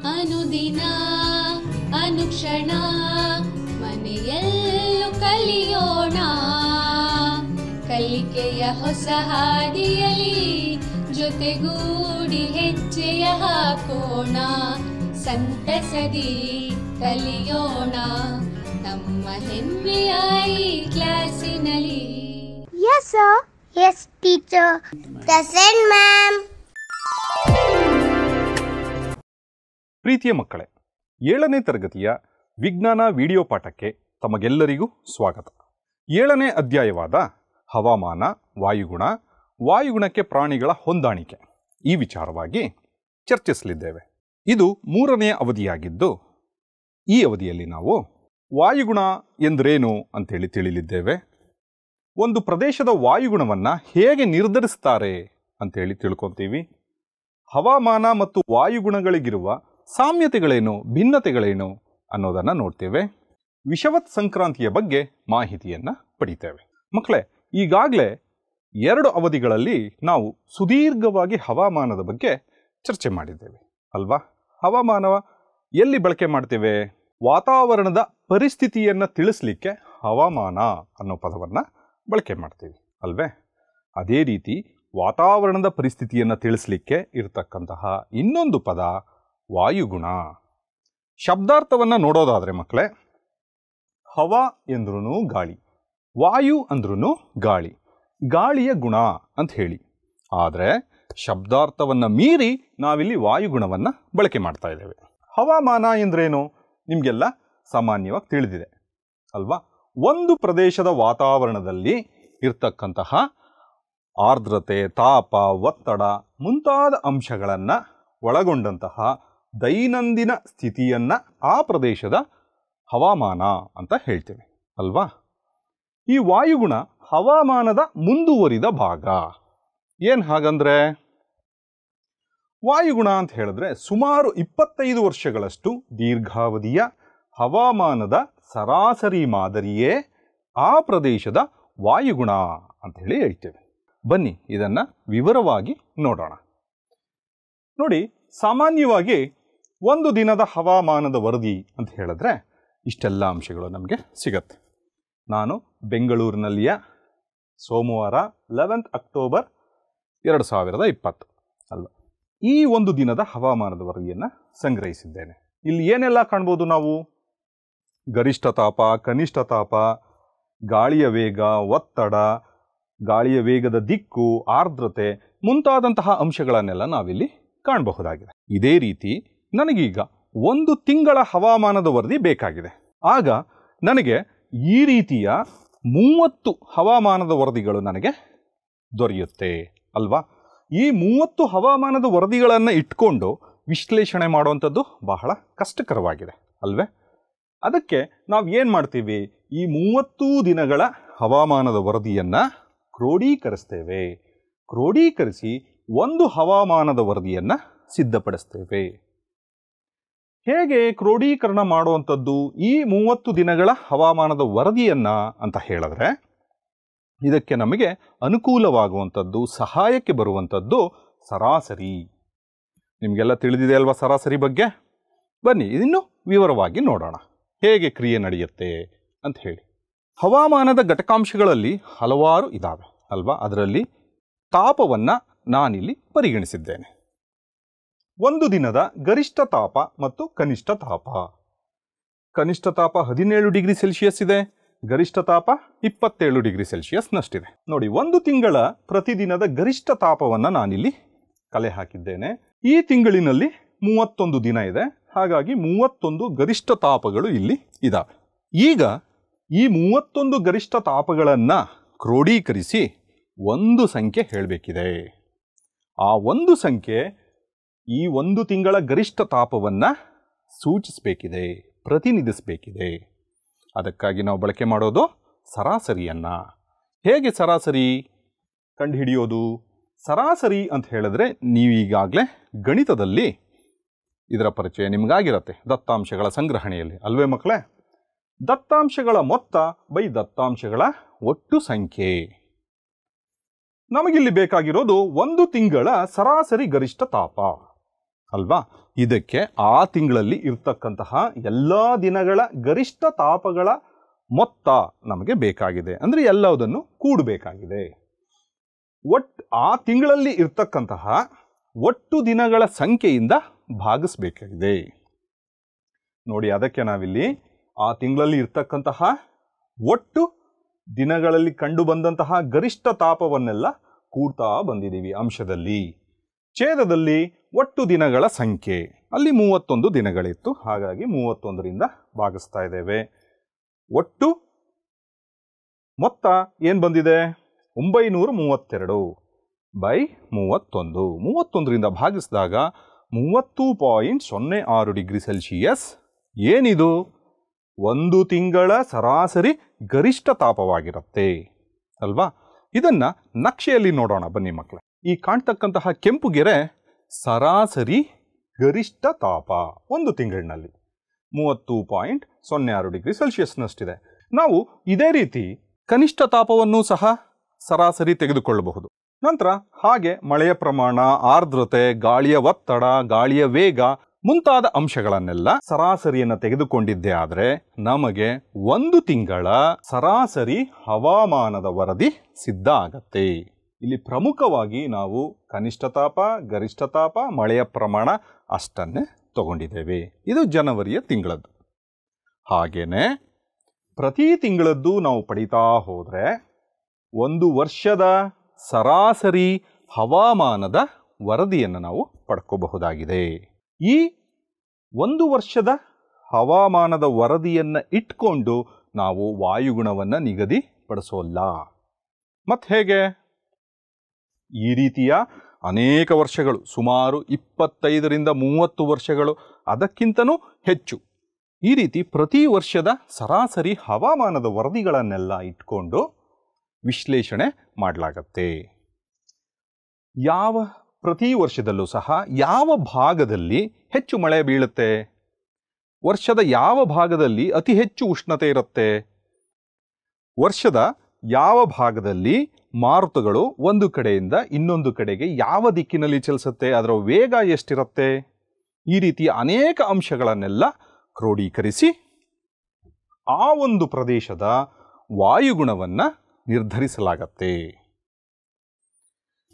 ಅನುದಿನ ಅನುಕ್ಷಣ ಮನೆಯಲ್ಲೂ ಕಲಿಯೋಣ, ಕಲಿಕೆಯ ಹೊಸ ಹಾದಿಯಲಿ ಜೊತೆಗೂಡಿ ಹೆಜ್ಜೆಯ ಹಾಕೋಣ, ಸಂತಸದಿ ಕಲಿಯೋಣ ನಮ್ಮ ಹೆಮ್ಮೆಯ ಈ ಕ್ಲಾಸಿನಲ್ಲಿ. Yes sir. Yes teacher. Present ma'am. ಪ್ರೀತಿಯ ಮಕ್ಕಳೇ, 7ನೇ ತರಗತಿಯ ವಿಜ್ಞಾನ ವಿಡಿಯೋ ಪಾಠಕ್ಕೆ ತಮಗೆಲ್ಲರಿಗೂ ಸ್ವಾಗತ. 7ನೇ ಅಧ್ಯಾಯವಾದ ಹವಾಮಾನ, ವಾಯುಗುಣ, ವಾಯುಗುಣಕ್ಕೆ ಪ್ರಾಣಿಗಳ ಹೊಂದಾಣಿಕೆ ಈ ವಿಚಾರವಾಗಿ ಚರ್ಚಿಸಲಿದ್ದೇವೆ. ಇದು 3ನೇ ಅವಧಿಯಾಗಿದ್ದು, ಈ ಅವಧಿಯಲ್ಲಿ ನಾವು ವಾಯುಗುಣ ಎಂದರೇನು ಅಂತೇಳಿ ತಿಳಿಲಿದ್ದೇವೆ. ಒಂದು ಪ್ರದೇಶದ ವಾಯುಗುಣವನ್ನು ಹೇಗೆ ನಿರ್ಧರಿಸ್ತಾರೆ ಅಂತೇಳಿ ತಿಳ್ಕೊತೀವಿ. ಹವಾಮಾನ ಮತ್ತು ವಾಯುಗುಣಗಳಿಗಿರುವ ಸಾಮ್ಯತೆಗಳೇನು, ಭಿನ್ನತೆಗಳೇನು ಅನ್ನೋದನ್ನು ನೋಡ್ತೇವೆ. ವಿಷುವತ್ ಸಂಕ್ರಾಂತಿಯ ಬಗ್ಗೆ ಮಾಹಿತಿಯನ್ನು ಪಡಿತೇವೆ. ಮಕ್ಕಳೇ, ಈಗಾಗಲೇ 2 ಅವಧಿಗಳಲ್ಲಿ ನಾವು ಸುದೀರ್ಘವಾಗಿ ಹವಾಮಾನದ ಬಗ್ಗೆ ಚರ್ಚೆ ಮಾಡಿದ್ದೇವೆ ಅಲ್ವಾ? ಹವಾಮಾನ ಎಲ್ಲಿ ಬಳಕೆ ಮಾಡ್ತೇವೆ? ವಾತಾವರಣದ ಪರಿಸ್ಥಿತಿಯನ್ನು ತಿಳಿಸ್ಲಿಕ್ಕೆ ಹವಾಮಾನ ಅನ್ನೋ ಪದವನ್ನು ಬಳಕೆ ಮಾಡ್ತೀವಿ ಅಲ್ವೇ? ಅದೇ ರೀತಿ ವಾತಾವರಣದ ಪರಿಸ್ಥಿತಿಯನ್ನು ತಿಳಿಸ್ಲಿಕ್ಕೆ ಇರತಕ್ಕಂತಹ ಇನ್ನೊಂದು ಪದ ವಾಯುಗುಣ. ಶಬ್ದಾರ್ಥವನ್ನು ನೋಡೋದಾದರೆ ಮಕ್ಕಳೇ, ಹವಾ ಎಂದ್ರೂ ಗಾಳಿ, ವಾಯು ಅಂದ್ರೂ ಗಾಳಿ, ಗಾಳಿಯ ಗುಣ ಅಂತ ಹೇಳಿ. ಆದರೆ ಶಬ್ದಾರ್ಥವನ್ನು ಮೀರಿ ನಾವಿಲ್ಲಿ ವಾಯುಗುಣವನ್ನು ಬಳಕೆ ಮಾಡ್ತಾ ಇದ್ದೇವೆ. ಹವಾಮಾನ ಎಂದ್ರೇನು ನಿಮಗೆಲ್ಲ ಸಾಮಾನ್ಯವಾಗಿ ತಿಳಿದಿದೆ ಅಲ್ವಾ? ಒಂದು ಪ್ರದೇಶದ ವಾತಾವರಣದಲ್ಲಿ ಇರ್ತಕ್ಕಂತಹ ಆರ್ದ್ರತೆ, ತಾಪ, ಒತ್ತಡ ಮುಂತಾದ ಅಂಶಗಳನ್ನು ಒಳಗೊಂಡಂತಹ ದೈನಂದಿನ ಸ್ಥಿತಿಯನ್ನು ಆ ಪ್ರದೇಶದ ಹವಾಮಾನ ಅಂತ ಹೇಳ್ತೇವೆ ಅಲ್ವಾ? ಈ ವಾಯುಗುಣ ಹವಾಮಾನದ ಮುಂದುವರಿದ ಭಾಗ. ಏನು ಹಾಗಂದ್ರೆ, ವಾಯುಗುಣ ಅಂತ ಹೇಳಿದ್ರೆ ಸುಮಾರು 25 ವರ್ಷಗಳಷ್ಟು ದೀರ್ಘಾವಧಿಯ ಹವಾಮಾನದ ಸರಾಸರಿ ಮಾದರಿಯೇ ಆ ಪ್ರದೇಶದ ವಾಯುಗುಣ ಅಂತ ಹೇಳಿ ಹೇಳ್ತೇವೆ. ಬನ್ನಿ ಇದನ್ನು ವಿವರವಾಗಿ ನೋಡೋಣ. ನೋಡಿ, ಸಾಮಾನ್ಯವಾಗಿ ಒಂದು ದಿನದ ಹವಾಮಾನದ ವರದಿ ಅಂತ ಹೇಳಿದ್ರೆ ಇಷ್ಟೆಲ್ಲ ಅಂಶಗಳು ನಮಗೆ ಸಿಗತ್ತೆ. ನಾನು ಬೆಂಗಳೂರಿನಲ್ಲಿಯ ಸೋಮವಾರ 11 ಅಕ್ಟೋಬರ್ 2020 ಅಲ್ವಾ, ಈ ಒಂದು ದಿನದ ಹವಾಮಾನದ ವರದಿಯನ್ನು ಸಂಗ್ರಹಿಸಿದ್ದೇನೆ. ಇಲ್ಲಿ ಏನೆಲ್ಲ ಕಾಣ್ಬೋದು ನಾವು? ಗರಿಷ್ಠ ತಾಪ, ಕನಿಷ್ಠ ತಾಪ, ಗಾಳಿಯ ವೇಗ, ಒತ್ತಡ, ಗಾಳಿಯ ವೇಗದ ದಿಕ್ಕು, ಆರ್ದ್ರತೆ ಮುಂತಾದಂತಹ ಅಂಶಗಳನ್ನೆಲ್ಲ ನಾವಿಲ್ಲಿ ಕಾಣಬಹುದಾಗಿದೆ. ಇದೇ ರೀತಿ ನನಗೀಗ ಒಂದು ತಿಂಗಳ ಹವಾಮಾನದ ವರದಿ ಬೇಕಾಗಿದೆ. ಆಗ ನನಗೆ ಈ ರೀತಿಯ 30 ಹವಾಮಾನದ ವರದಿಗಳು ನನಗೆ ದೊರೆಯುತ್ತೆ ಅಲ್ವಾ? ಈ 30 ಹವಾಮಾನದ ವರದಿಗಳನ್ನು ಇಟ್ಕೊಂಡು ವಿಶ್ಲೇಷಣೆ ಮಾಡುವಂಥದ್ದು ಬಹಳ ಕಷ್ಟಕರವಾಗಿದೆ ಅಲ್ವೇ? ಅದಕ್ಕೆ ನಾವು ಏನು ಮಾಡ್ತೀವಿ? ಈ 30 ದಿನಗಳ ಹವಾಮಾನದ ವರದಿಯನ್ನು ಕ್ರೋಢೀಕರಿಸ್ತೇವೆ. ಕ್ರೋಢೀಕರಿಸಿ ಒಂದು ಹವಾಮಾನದ ವರದಿಯನ್ನು ಸಿದ್ಧಪಡಿಸ್ತೇವೆ. ಹೇಗೆ ಕ್ರೋಢೀಕರಣ ಮಾಡುವಂಥದ್ದು ಈ 30 ದಿನಗಳ ಹವಾಮಾನದ ವರದಿಯನ್ನು ಅಂತ ಹೇಳಿದ್ರೆ, ಇದಕ್ಕೆ ನಮಗೆ ಅನುಕೂಲವಾಗುವಂಥದ್ದು, ಸಹಾಯಕ್ಕೆ ಬರುವಂಥದ್ದು ಸರಾಸರಿ. ನಿಮಗೆಲ್ಲ ತಿಳಿದಿದೆ ಅಲ್ವಾ ಸರಾಸರಿ ಬಗ್ಗೆ? ಬನ್ನಿ ಇದನ್ನು ವಿವರವಾಗಿ ನೋಡೋಣ, ಹೇಗೆ ಕ್ರಿಯೆ ನಡೆಯುತ್ತೆ ಅಂತ ಹೇಳಿ. ಹವಾಮಾನದ ಘಟಕಾಂಶಗಳಲ್ಲಿ ಹಲವಾರು ಇದ್ದಾವೆ ಅಲ್ವಾ? ಅದರಲ್ಲಿ ತಾಪವನ್ನು ನಾನಿಲ್ಲಿ ಪರಿಗಣಿಸಿದ್ದೇನೆ. ಒಂದು ದಿನದ ಗರಿಷ್ಠ ತಾಪ ಮತ್ತು ಕನಿಷ್ಠ ತಾಪ. ಕನಿಷ್ಠ ತಾಪ 17 ಡಿಗ್ರಿ ಸೆಲ್ಸಿಯಸ್ ಇದೆ, ಗರಿಷ್ಠ ತಾಪ 27 ಡಿಗ್ರಿ ಸೆಲ್ಸಿಯಸ್ನಷ್ಟಿದೆ. ನೋಡಿ, ಒಂದು ತಿಂಗಳ ಪ್ರತಿದಿನದ ಗರಿಷ್ಠ ತಾಪವನ್ನು ನಾನಿಲ್ಲಿ ಕಲೆ ಹಾಕಿದ್ದೇನೆ. ಈ ತಿಂಗಳಿನಲ್ಲಿ 31 ದಿನ ಇದೆ, ಹಾಗಾಗಿ 31 ಗರಿಷ್ಠ ತಾಪಗಳು ಇಲ್ಲಿ ಇದ್ದಾವೆ. ಈಗ ಈ 31 ಗರಿಷ್ಠ ತಾಪಗಳನ್ನು ಕ್ರೋಢೀಕರಿಸಿ ಒಂದು ಸಂಖ್ಯೆ ಹೇಳಬೇಕಿದೆ. ಆ ಒಂದು ಸಂಖ್ಯೆ ಈ ಒಂದು ತಿಂಗಳ ಗರಿಷ್ಠ ತಾಪವನ್ನು ಸೂಚಿಸಬೇಕಿದೆ, ಪ್ರತಿನಿಧಿಸಬೇಕಿದೆ. ಅದಕ್ಕಾಗಿ ನಾವು ಬಳಕೆ ಮಾಡೋದು ಸರಾಸರಿಯನ್ನು. ಹೇಗೆ ಸರಾಸರಿ ಕಂಡುಹಿಡಿಯೋದು? ಸರಾಸರಿ ಅಂತ ಹೇಳಿದ್ರೆ ನೀವೀಗಾಗಲೇ ಗಣಿತದಲ್ಲಿ ಇದರ ಪರಿಚಯ ನಿಮಗಾಗಿರುತ್ತೆ, ದತ್ತಾಂಶಗಳ ಸಂಗ್ರಹಣೆಯಲ್ಲಿ ಅಲ್ವೇ ಮಕ್ಕಳೇ? ದತ್ತಾಂಶಗಳ ಮೊತ್ತ ಬೈ ದತ್ತಾಂಶಗಳ ಒಟ್ಟು ಸಂಖ್ಯೆ. ನಮಗಿಲ್ಲಿ ಬೇಕಾಗಿರೋದು ಒಂದು ತಿಂಗಳ ಸರಾಸರಿ ಗರಿಷ್ಠ ತಾಪ. ಅಲ್ವಾ? ಇದಕ್ಕೆ ಆ ತಿಂಗಳಲ್ಲಿ ಇರ್ತಕ್ಕಂತಹ ಎಲ್ಲ ದಿನಗಳ ಗರಿಷ್ಠ ತಾಪಗಳ ಮೊತ್ತ ನಮಗೆ ಬೇಕಾಗಿದೆ. ಅಂದರೆ ಎಲ್ಲದನ್ನು ಕೂಡಬೇಕಾಗಿದೆ. ಆ ತಿಂಗಳಲ್ಲಿ ಇರ್ತಕ್ಕಂತಹ ಒಟ್ಟು ದಿನಗಳ ಸಂಖ್ಯೆಯಿಂದ ಭಾಗಿಸಬೇಕಾಗಿದೆ. ನೋಡಿ, ಅದಕ್ಕೆ ನಾವಿಲ್ಲಿ ಆ ತಿಂಗಳಲ್ಲಿ ಇರ್ತಕ್ಕಂತಹ ಒಟ್ಟು ದಿನಗಳಲ್ಲಿ ಕಂಡು ಬಂದಂತಹ ಗರಿಷ್ಠ ತಾಪವನ್ನೆಲ್ಲ ಕೂಡ್ತಾ ಬಂದಿದ್ದೀವಿ ಅಂಶದಲ್ಲಿ. ಛೇದದಲ್ಲಿ ಒಟ್ಟು ದಿನಗಳ ಸಂಖ್ಯೆ, ಅಲ್ಲಿ 31 ದಿನಗಳಿತ್ತು, ಹಾಗಾಗಿ 31ರಿಂದ ಭಾಗಿಸ್ತಾ ಇದ್ದೇವೆ. ಒಟ್ಟು ಮೊತ್ತ ಏನು ಬಂದಿದೆ? 932 ಬೈ 31. 31ರಿಂದ ಭಾಗಿಸಿದಾಗ 30.06 ಡಿಗ್ರಿ ಸೆಲ್ಸಿಯಸ್ ಏನಿದು? ಒಂದು ತಿಂಗಳ ಸರಾಸರಿ ಗರಿಷ್ಠ ತಾಪವಾಗಿರುತ್ತೆ ಅಲ್ವಾ? ಇದನ್ನ ನಕ್ಷೆಯಲ್ಲಿ ನೋಡೋಣ ಬನ್ನಿ ಮಕ್ಕಳೇ. ಈ ಕಾಣ್ತಕ್ಕಂತಹ ಕೆಂಪು ಗೆರೆ ಸರಾಸರಿ ಗರಿಷ್ಠ ತಾಪ ಒಂದು ತಿಂಗಳಿನಲ್ಲಿ 30.06 ಡಿಗ್ರಿ ಸೆಲ್ಸಿಯಸ್ನಷ್ಟಿದೆ. ನಾವು ಇದೇ ರೀತಿ ಕನಿಷ್ಠ ತಾಪವನ್ನು ಸಹ ಸರಾಸರಿ ತೆಗೆದುಕೊಳ್ಳಬಹುದು. ನಂತರ ಹಾಗೆ ಮಳೆಯ ಪ್ರಮಾಣ, ಆರ್ದ್ರತೆ, ಗಾಳಿಯ ಒತ್ತಡ, ಗಾಳಿಯ ವೇಗ ಮುಂತಾದ ಅಂಶಗಳನ್ನೆಲ್ಲ ಸರಾಸರಿಯನ್ನು ತೆಗೆದುಕೊಂಡಿದ್ದೇ ಆದರೆ ನಮಗೆ ಒಂದು ತಿಂಗಳ ಸರಾಸರಿ ಹವಾಮಾನದ ವರದಿ ಸಿದ್ಧ ಆಗತ್ತೆ. ಇಲ್ಲಿ ಪ್ರಮುಖವಾಗಿ ನಾವು ಕನಿಷ್ಠ ತಾಪ, ಗರಿಷ್ಠ ತಾಪ, ಮಳೆಯ ಪ್ರಮಾಣ ಅಷ್ಟನ್ನೇ ತಗೊಂಡಿದ್ದೇವೆ. ಇದು ಜನವರಿಯ ತಿಂಗಳದ್ದು. ಹಾಗೇನೆ ಪ್ರತಿ ತಿಂಗಳದ್ದು ನಾವು ಪಡಿತಾ ಹೋದರೆ ಒಂದು ವರ್ಷದ ಸರಾಸರಿ ಹವಾಮಾನದ ವರದಿಯನ್ನು ನಾವು ಪಡ್ಕೋಬಹುದಾಗಿದೆ. ಈ ಒಂದು ವರ್ಷದ ಹವಾಮಾನದ ವರದಿಯನ್ನು ಇಟ್ಕೊಂಡು ನಾವು ವಾಯುಗುಣವನ್ನು ನಿಗದಿಪಡಿಸೋಲ್ಲ. ಮತ್ತು ಹೇಗೆ? ಈ ರೀತಿಯ ಅನೇಕ ವರ್ಷಗಳು, ಸುಮಾರು 25ರಿಂದ 30 ವರ್ಷಗಳು, ಅದಕ್ಕಿಂತನೂ ಹೆಚ್ಚು, ಈ ರೀತಿ ಪ್ರತಿ ವರ್ಷದ ಸರಾಸರಿ ಹವಾಮಾನದ ವರದಿಗಳನ್ನೆಲ್ಲ ಇಟ್ಕೊಂಡು ವಿಶ್ಲೇಷಣೆ ಮಾಡಲಾಗತ್ತೆ. ಪ್ರತಿ ವರ್ಷದಲ್ಲೂ ಸಹ ಯಾವ ಭಾಗದಲ್ಲಿ ಹೆಚ್ಚು ಮಳೆ ಬೀಳುತ್ತೆ, ವರ್ಷದ ಯಾವ ಭಾಗದಲ್ಲಿ ಅತಿ ಹೆಚ್ಚು ಉಷ್ಣತೆ ಇರುತ್ತೆ, ವರ್ಷದ ಯಾವ ಭಾಗದಲ್ಲಿ ಮಾರುತಗಳು ಒಂದು ಕಡೆಯಿಂದ ಇನ್ನೊಂದು ಕಡೆಗೆ ಯಾವ ದಿಕ್ಕಿನಲ್ಲಿ ಚಲಿಸುತ್ತೆ, ಅದರ ವೇಗ ಎಷ್ಟಿರುತ್ತೆ, ಈ ರೀತಿಯ ಅನೇಕ ಅಂಶಗಳನ್ನೆಲ್ಲ ಕ್ರೋಢೀಕರಿಸಿ ಆ ಒಂದು ಪ್ರದೇಶದ ವಾಯುಗುಣವನ್ನು ನಿರ್ಧರಿಸಲಾಗತ್ತೆ.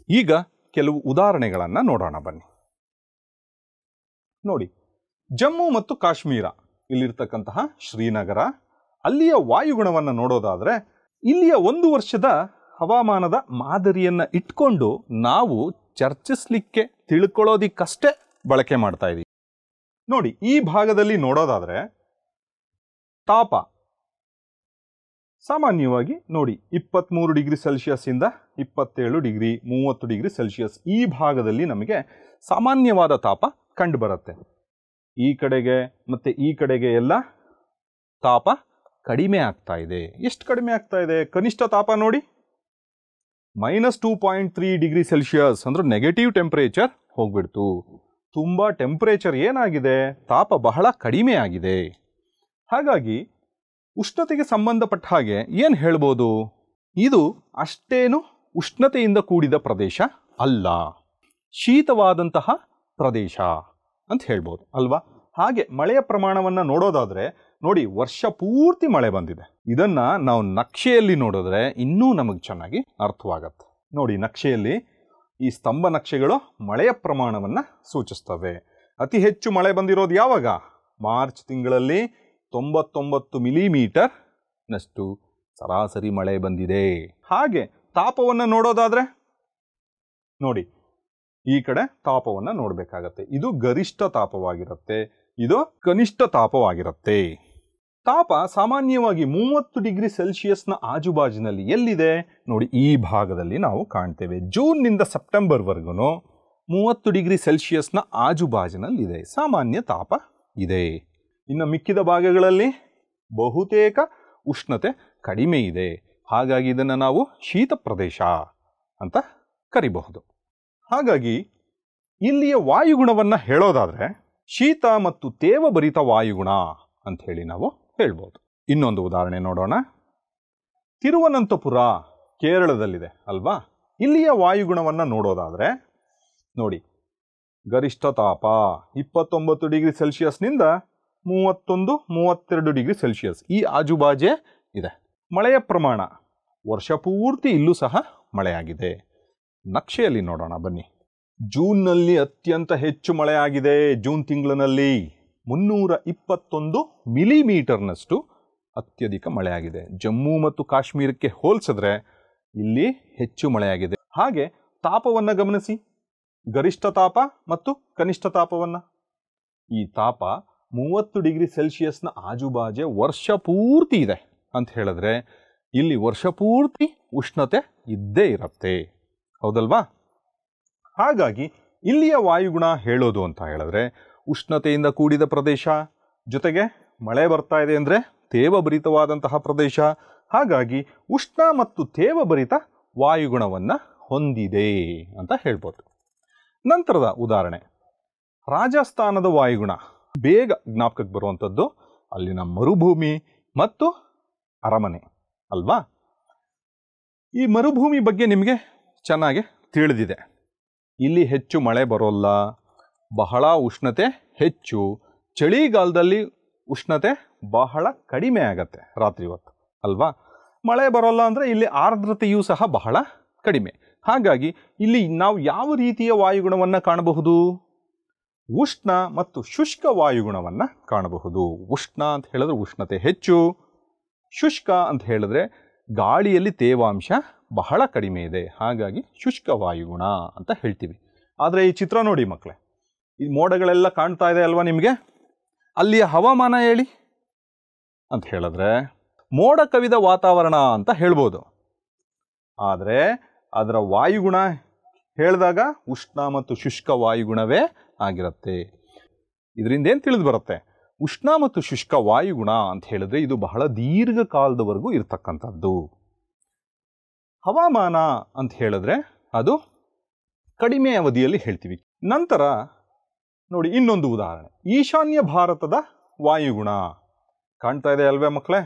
ಈಗ ಕೆಲವು ಉದಾಹರಣೆಗಳನ್ನು ನೋಡೋಣ ಬನ್ನಿ. ನೋಡಿ, ಜಮ್ಮು ಮತ್ತು ಕಾಶ್ಮೀರ, ಇಲ್ಲಿರ್ತಕ್ಕಂತಹ ಶ್ರೀನಗರ, ಅಲ್ಲಿಯ ವಾಯುಗುಣವನ್ನು ನೋಡೋದಾದರೆ ಇಲ್ಲಿಯ ಒಂದು ವರ್ಷದ ಹವಾಮಾನದ ಮಾದರಿಯನ್ನು ಇಟ್ಕೊಂಡು ನಾವು ಚರ್ಚಿಸಲಿಕ್ಕೆ, ತಿಳ್ಕೊಳ್ಳೋದಿಕ್ಕಷ್ಟೇ ಬಳಕೆ ಮಾಡ್ತಾ ಇದ್ದೀವಿ. ನೋಡಿ, ಈ ಭಾಗದಲ್ಲಿ ನೋಡೋದಾದರೆ ತಾಪ ಸಾಮಾನ್ಯವಾಗಿ ನೋಡಿ 23 ಡಿಗ್ರಿ ಸೆಲ್ಸಿಯಸ್ ಇಂದ 27 ಡಿಗ್ರಿ 30 ಡಿಗ್ರಿ ಸೆಲ್ಸಿಯಸ್ ಈ ಭಾಗದಲ್ಲಿ ನಮಗೆ ಸಾಮಾನ್ಯವಾದ ತಾಪ ಕಂಡು ಬರುತ್ತೆ. ಈ ಕಡೆಗೆ ಮತ್ತು ಈ ಕಡೆಗೆ ಎಲ್ಲ ತಾಪ ಕಡಿಮೆ ಆಗ್ತಾ ಇದೆ. ಎಷ್ಟು ಕಡಿಮೆ ಆಗ್ತಾ ಇದೆ? ಕನಿಷ್ಠ ತಾಪ ನೋಡಿ -2.3 ಡಿಗ್ರಿ ಸೆಲ್ಸಿಯಸ್, ಅಂದ್ರೆ ನೆಗೆಟಿವ್ ಟೆಂಪರೇಚರ್ ಹೋಗ್ಬಿಡ್ತು. ತುಂಬ ಟೆಂಪರೇಚರ್ ಏನಾಗಿದೆ? ತಾಪ ಬಹಳ ಕಡಿಮೆ ಆಗಿದೆ. ಹಾಗಾಗಿ ಉಷ್ಣತೆಗೆ ಸಂಬಂಧಪಟ್ಟ ಹಾಗೆ ಏನು ಹೇಳ್ಬೋದು? ಇದು ಅಷ್ಟೇನು ಉಷ್ಣತೆಯಿಂದ ಕೂಡಿದ ಪ್ರದೇಶ ಅಲ್ಲ, ಶೀತವಾದಂತಹ ಪ್ರದೇಶ ಅಂತ ಹೇಳ್ಬೋದು ಅಲ್ವಾ? ಹಾಗೆ ಮಳೆಯ ಪ್ರಮಾಣವನ್ನು ನೋಡೋದಾದರೆ ನೋಡಿ, ವರ್ಷ ಪೂರ್ತಿ ಮಳೆ ಬಂದಿದೆ. ಇದನ್ನ ನಾವು ನಕ್ಷೆಯಲ್ಲಿ ನೋಡಿದ್ರೆ ಇನ್ನೂ ನಮಗೆ ಚೆನ್ನಾಗಿ ಅರ್ಥವಾಗತ್ತೆ. ನೋಡಿ, ನಕ್ಷೆಯಲ್ಲಿ ಈ ಸ್ತಂಭ ನಕ್ಷೆಗಳು ಮಳೆಯ ಪ್ರಮಾಣವನ್ನು ಸೂಚಿಸ್ತವೆ. ಅತಿ ಹೆಚ್ಚು ಮಳೆ ಬಂದಿರೋದು ಯಾವಾಗ? ಮಾರ್ಚ್ ತಿಂಗಳಲ್ಲಿ 99 ಮಿಲಿಮೀಟರ್ ನಷ್ಟು ಸರಾಸರಿ ಮಳೆ ಬಂದಿದೆ. ಹಾಗೆ ತಾಪವನ್ನು ನೋಡೋದಾದ್ರೆ ನೋಡಿ, ಈ ಕಡೆ ತಾಪವನ್ನು ನೋಡಬೇಕಾಗತ್ತೆ. ಇದು ಗರಿಷ್ಠ ತಾಪವಾಗಿರುತ್ತೆ, ಇದು ಕನಿಷ್ಠ ತಾಪವಾಗಿರುತ್ತೆ. ತಾಪ ಸಾಮಾನ್ಯವಾಗಿ 30 ಡಿಗ್ರಿ ಸೆಲ್ಸಿಯಸ್ನ ಆಜುಬಾಜಿನಲ್ಲಿ ಎಲ್ಲಿದೆ ನೋಡಿ, ಈ ಭಾಗದಲ್ಲಿ ನಾವು ಕಾಣ್ತೇವೆ. ಜೂನ್ನಿಂದ ಸೆಪ್ಟೆಂಬರ್ವರೆಗೂ 30 ಡಿಗ್ರಿ ಸೆಲ್ಸಿಯಸ್ನ ಆಜುಬಾಜಿನಲ್ಲಿದೆ, ಸಾಮಾನ್ಯ ತಾಪ ಇದೆ. ಇನ್ನು ಮಿಕ್ಕಿದ ಭಾಗಗಳಲ್ಲಿ ಬಹುತೇಕ ಉಷ್ಣತೆ ಕಡಿಮೆ ಇದೆ. ಹಾಗಾಗಿ ಇದನ್ನು ನಾವು ಶೀತ ಪ್ರದೇಶ ಅಂತ ಕರಿಬಹುದು. ಹಾಗಾಗಿ ಇಲ್ಲಿಯ ವಾಯುಗುಣವನ್ನು ಹೇಳೋದಾದರೆ ಶೀತ ಮತ್ತು ತೇವಭರಿತ ವಾಯುಗುಣ ಅಂತ ಹೇಳಿ ನಾವು ಹೇಳ್ಬೋದು. ಇನ್ನೊಂದು ಉದಾಹರಣೆ ನೋಡೋಣ. ತಿರುವನಂತಪುರ ಕೇರಳದಲ್ಲಿದೆ ಅಲ್ವಾ? ಇಲ್ಲಿಯ ವಾಯುಗುಣವನ್ನು ನೋಡೋದಾದರೆ ನೋಡಿ, ಗರಿಷ್ಠ ತಾಪ 29 ಡಿಗ್ರಿ ಸೆಲ್ಸಿಯಸ್ನಿಂದ 31-32 ಡಿಗ್ರಿ ಸೆಲ್ಸಿಯಸ್ ಈ ಆಜುಬಾಜೆ ಇದೆ. ಮಳೆಯ ಪ್ರಮಾಣ ವರ್ಷ ಪೂರ್ತಿ ಇಲ್ಲೂ ಸಹ ಮಳೆಯಾಗಿದೆ. ನಕ್ಷೆಯಲ್ಲಿ ನೋಡೋಣ ಬನ್ನಿ. ಜೂನ್ನಲ್ಲಿ ಅತ್ಯಂತ ಹೆಚ್ಚು ಮಳೆಯಾಗಿದೆ. ಜೂನ್ ತಿಂಗಳಿನಲ್ಲಿ 321 ಮಿಲಿಮೀಟರ್ನಷ್ಟು ಅತ್ಯಧಿಕ ಮಳೆಯಾಗಿದೆ. ಜಮ್ಮು ಮತ್ತು ಕಾಶ್ಮೀರಕ್ಕೆ ಹೋಲಿಸಿದ್ರೆ ಇಲ್ಲಿ ಹೆಚ್ಚು ಮಳೆಯಾಗಿದೆ. ಹಾಗೆ ತಾಪವನ್ನು ಗಮನಿಸಿ, ಗರಿಷ್ಠ ತಾಪ ಮತ್ತು ಕನಿಷ್ಠ ತಾಪವನ್ನು. ಈ ತಾಪ 30 ಡಿಗ್ರಿ ಸೆಲ್ಸಿಯಸ್ನ ಆಜುಬಾಜೆ ವರ್ಷ ಪೂರ್ತಿ ಇದೆ ಅಂತ ಹೇಳಿದ್ರೆ ಇಲ್ಲಿ ವರ್ಷ ಪೂರ್ತಿ ಉಷ್ಣತೆ ಇದ್ದೇ ಇರುತ್ತೆ, ಹೌದಲ್ವಾ? ಹಾಗಾಗಿ ಇಲ್ಲಿಯ ವಾಯುಗುಣ ಹೇಳೋದು ಅಂತ ಹೇಳಿದ್ರೆ ಉಷ್ಣತೆಯಿಂದ ಕೂಡಿದ ಪ್ರದೇಶ, ಜೊತೆಗೆ ಮಳೆ ಬರ್ತಾ ಇದೆ ಅಂದರೆ ತೇವಭರಿತವಾದಂತಹ ಪ್ರದೇಶ. ಹಾಗಾಗಿ ಉಷ್ಣ ಮತ್ತು ತೇವಭರಿತ ವಾಯುಗುಣವನ್ನು ಹೊಂದಿದೆ ಅಂತ ಹೇಳ್ಬೋದು. ನಂತರದ ಉದಾಹರಣೆ ರಾಜಸ್ಥಾನದ ವಾಯುಗುಣ. ಬೇಗ ಜ್ಞಾಪಕಕ್ಕೆ ಬರುವಂಥದ್ದು ಅಲ್ಲಿನ ಮರುಭೂಮಿ ಮತ್ತು ಅರಮನೆ ಅಲ್ವಾ? ಈ ಮರುಭೂಮಿ ಬಗ್ಗೆ ನಿಮಗೆ ಚೆನ್ನಾಗಿ ತಿಳಿದಿದೆ. ಇಲ್ಲಿ ಹೆಚ್ಚು ಮಳೆ ಬರೋಲ್ಲ, ಬಹಳ ಉಷ್ಣತೆ ಹೆಚ್ಚು. ಚಳಿಗಾಲದಲ್ಲಿ ಉಷ್ಣತೆ ಬಹಳ ಕಡಿಮೆ ಆಗತ್ತೆ ರಾತ್ರಿ ಹೊತ್ತು ಅಲ್ವಾ? ಮಳೆ ಬರೋಲ್ಲ ಅಂದರೆ ಇಲ್ಲಿ ಆರ್ದ್ರತೆಯೂ ಸಹ ಬಹಳ ಕಡಿಮೆ. ಹಾಗಾಗಿ ಇಲ್ಲಿ ನಾವು ಯಾವ ರೀತಿಯ ವಾಯುಗುಣವನ್ನು ಕಾಣಬಹುದು? ಉಷ್ಣ ಮತ್ತು ಶುಷ್ಕ ವಾಯುಗುಣವನ್ನು ಕಾಣಬಹುದು. ಉಷ್ಣ ಅಂತ ಹೇಳಿದ್ರೆ ಉಷ್ಣತೆ ಹೆಚ್ಚು, ಶುಷ್ಕ ಅಂತ ಹೇಳಿದ್ರೆ ಗಾಳಿಯಲ್ಲಿ ತೇವಾಂಶ ಬಹಳ ಕಡಿಮೆ ಇದೆ, ಹಾಗಾಗಿ ಶುಷ್ಕ ವಾಯುಗುಣ ಅಂತ ಹೇಳ್ತೀವಿ. ಆದರೆ ಈ ಚಿತ್ರ ನೋಡಿ ಮಕ್ಕಳೇ, ಈ ಮೋಡಗಳೆಲ್ಲ ಕಾಣ್ತಾ ಇದೆ ಅಲ್ವಾ ನಿಮಗೆ? ಅಲ್ಲಿಯ ಹವಾಮಾನ ಹೇಳಿ ಅಂತ ಹೇಳಿದ್ರೆ ಮೋಡ ಕವಿದ ವಾತಾವರಣ ಅಂತ ಹೇಳ್ಬೋದು. ಆದರೆ ಅದರ ವಾಯುಗುಣ ಹೇಳಿದಾಗ ಉಷ್ಣ ಮತ್ತು ಶುಷ್ಕ ವಾಯುಗುಣವೇ ಆಗಿರುತ್ತೆ. ಇದರಿಂದ ಏನು ತಿಳಿದು ಬರುತ್ತೆ? ಉಷ್ಣ ಮತ್ತು ಶುಷ್ಕ ವಾಯುಗುಣ ಅಂತ ಹೇಳಿದ್ರೆ ಇದು ಬಹಳ ದೀರ್ಘಕಾಲದವರೆಗೂ ಇರತಕ್ಕಂಥದ್ದು. ಹವಾಮಾನ ಅಂತ ಹೇಳಿದ್ರೆ ಅದು ಕಡಿಮೆ ಅವಧಿಯಲ್ಲಿ ಹೇಳ್ತೀವಿ. ನಂತರ ನೋಡಿ ಇನ್ನೊಂದು ಉದಾಹರಣೆ, ಈಶಾನ್ಯ ಭಾರತದ ವಾಯುಗುಣ. ಕಾಣ್ತಾ ಇದೆ ಅಲ್ವೇ ಮಕ್ಕಳೇ?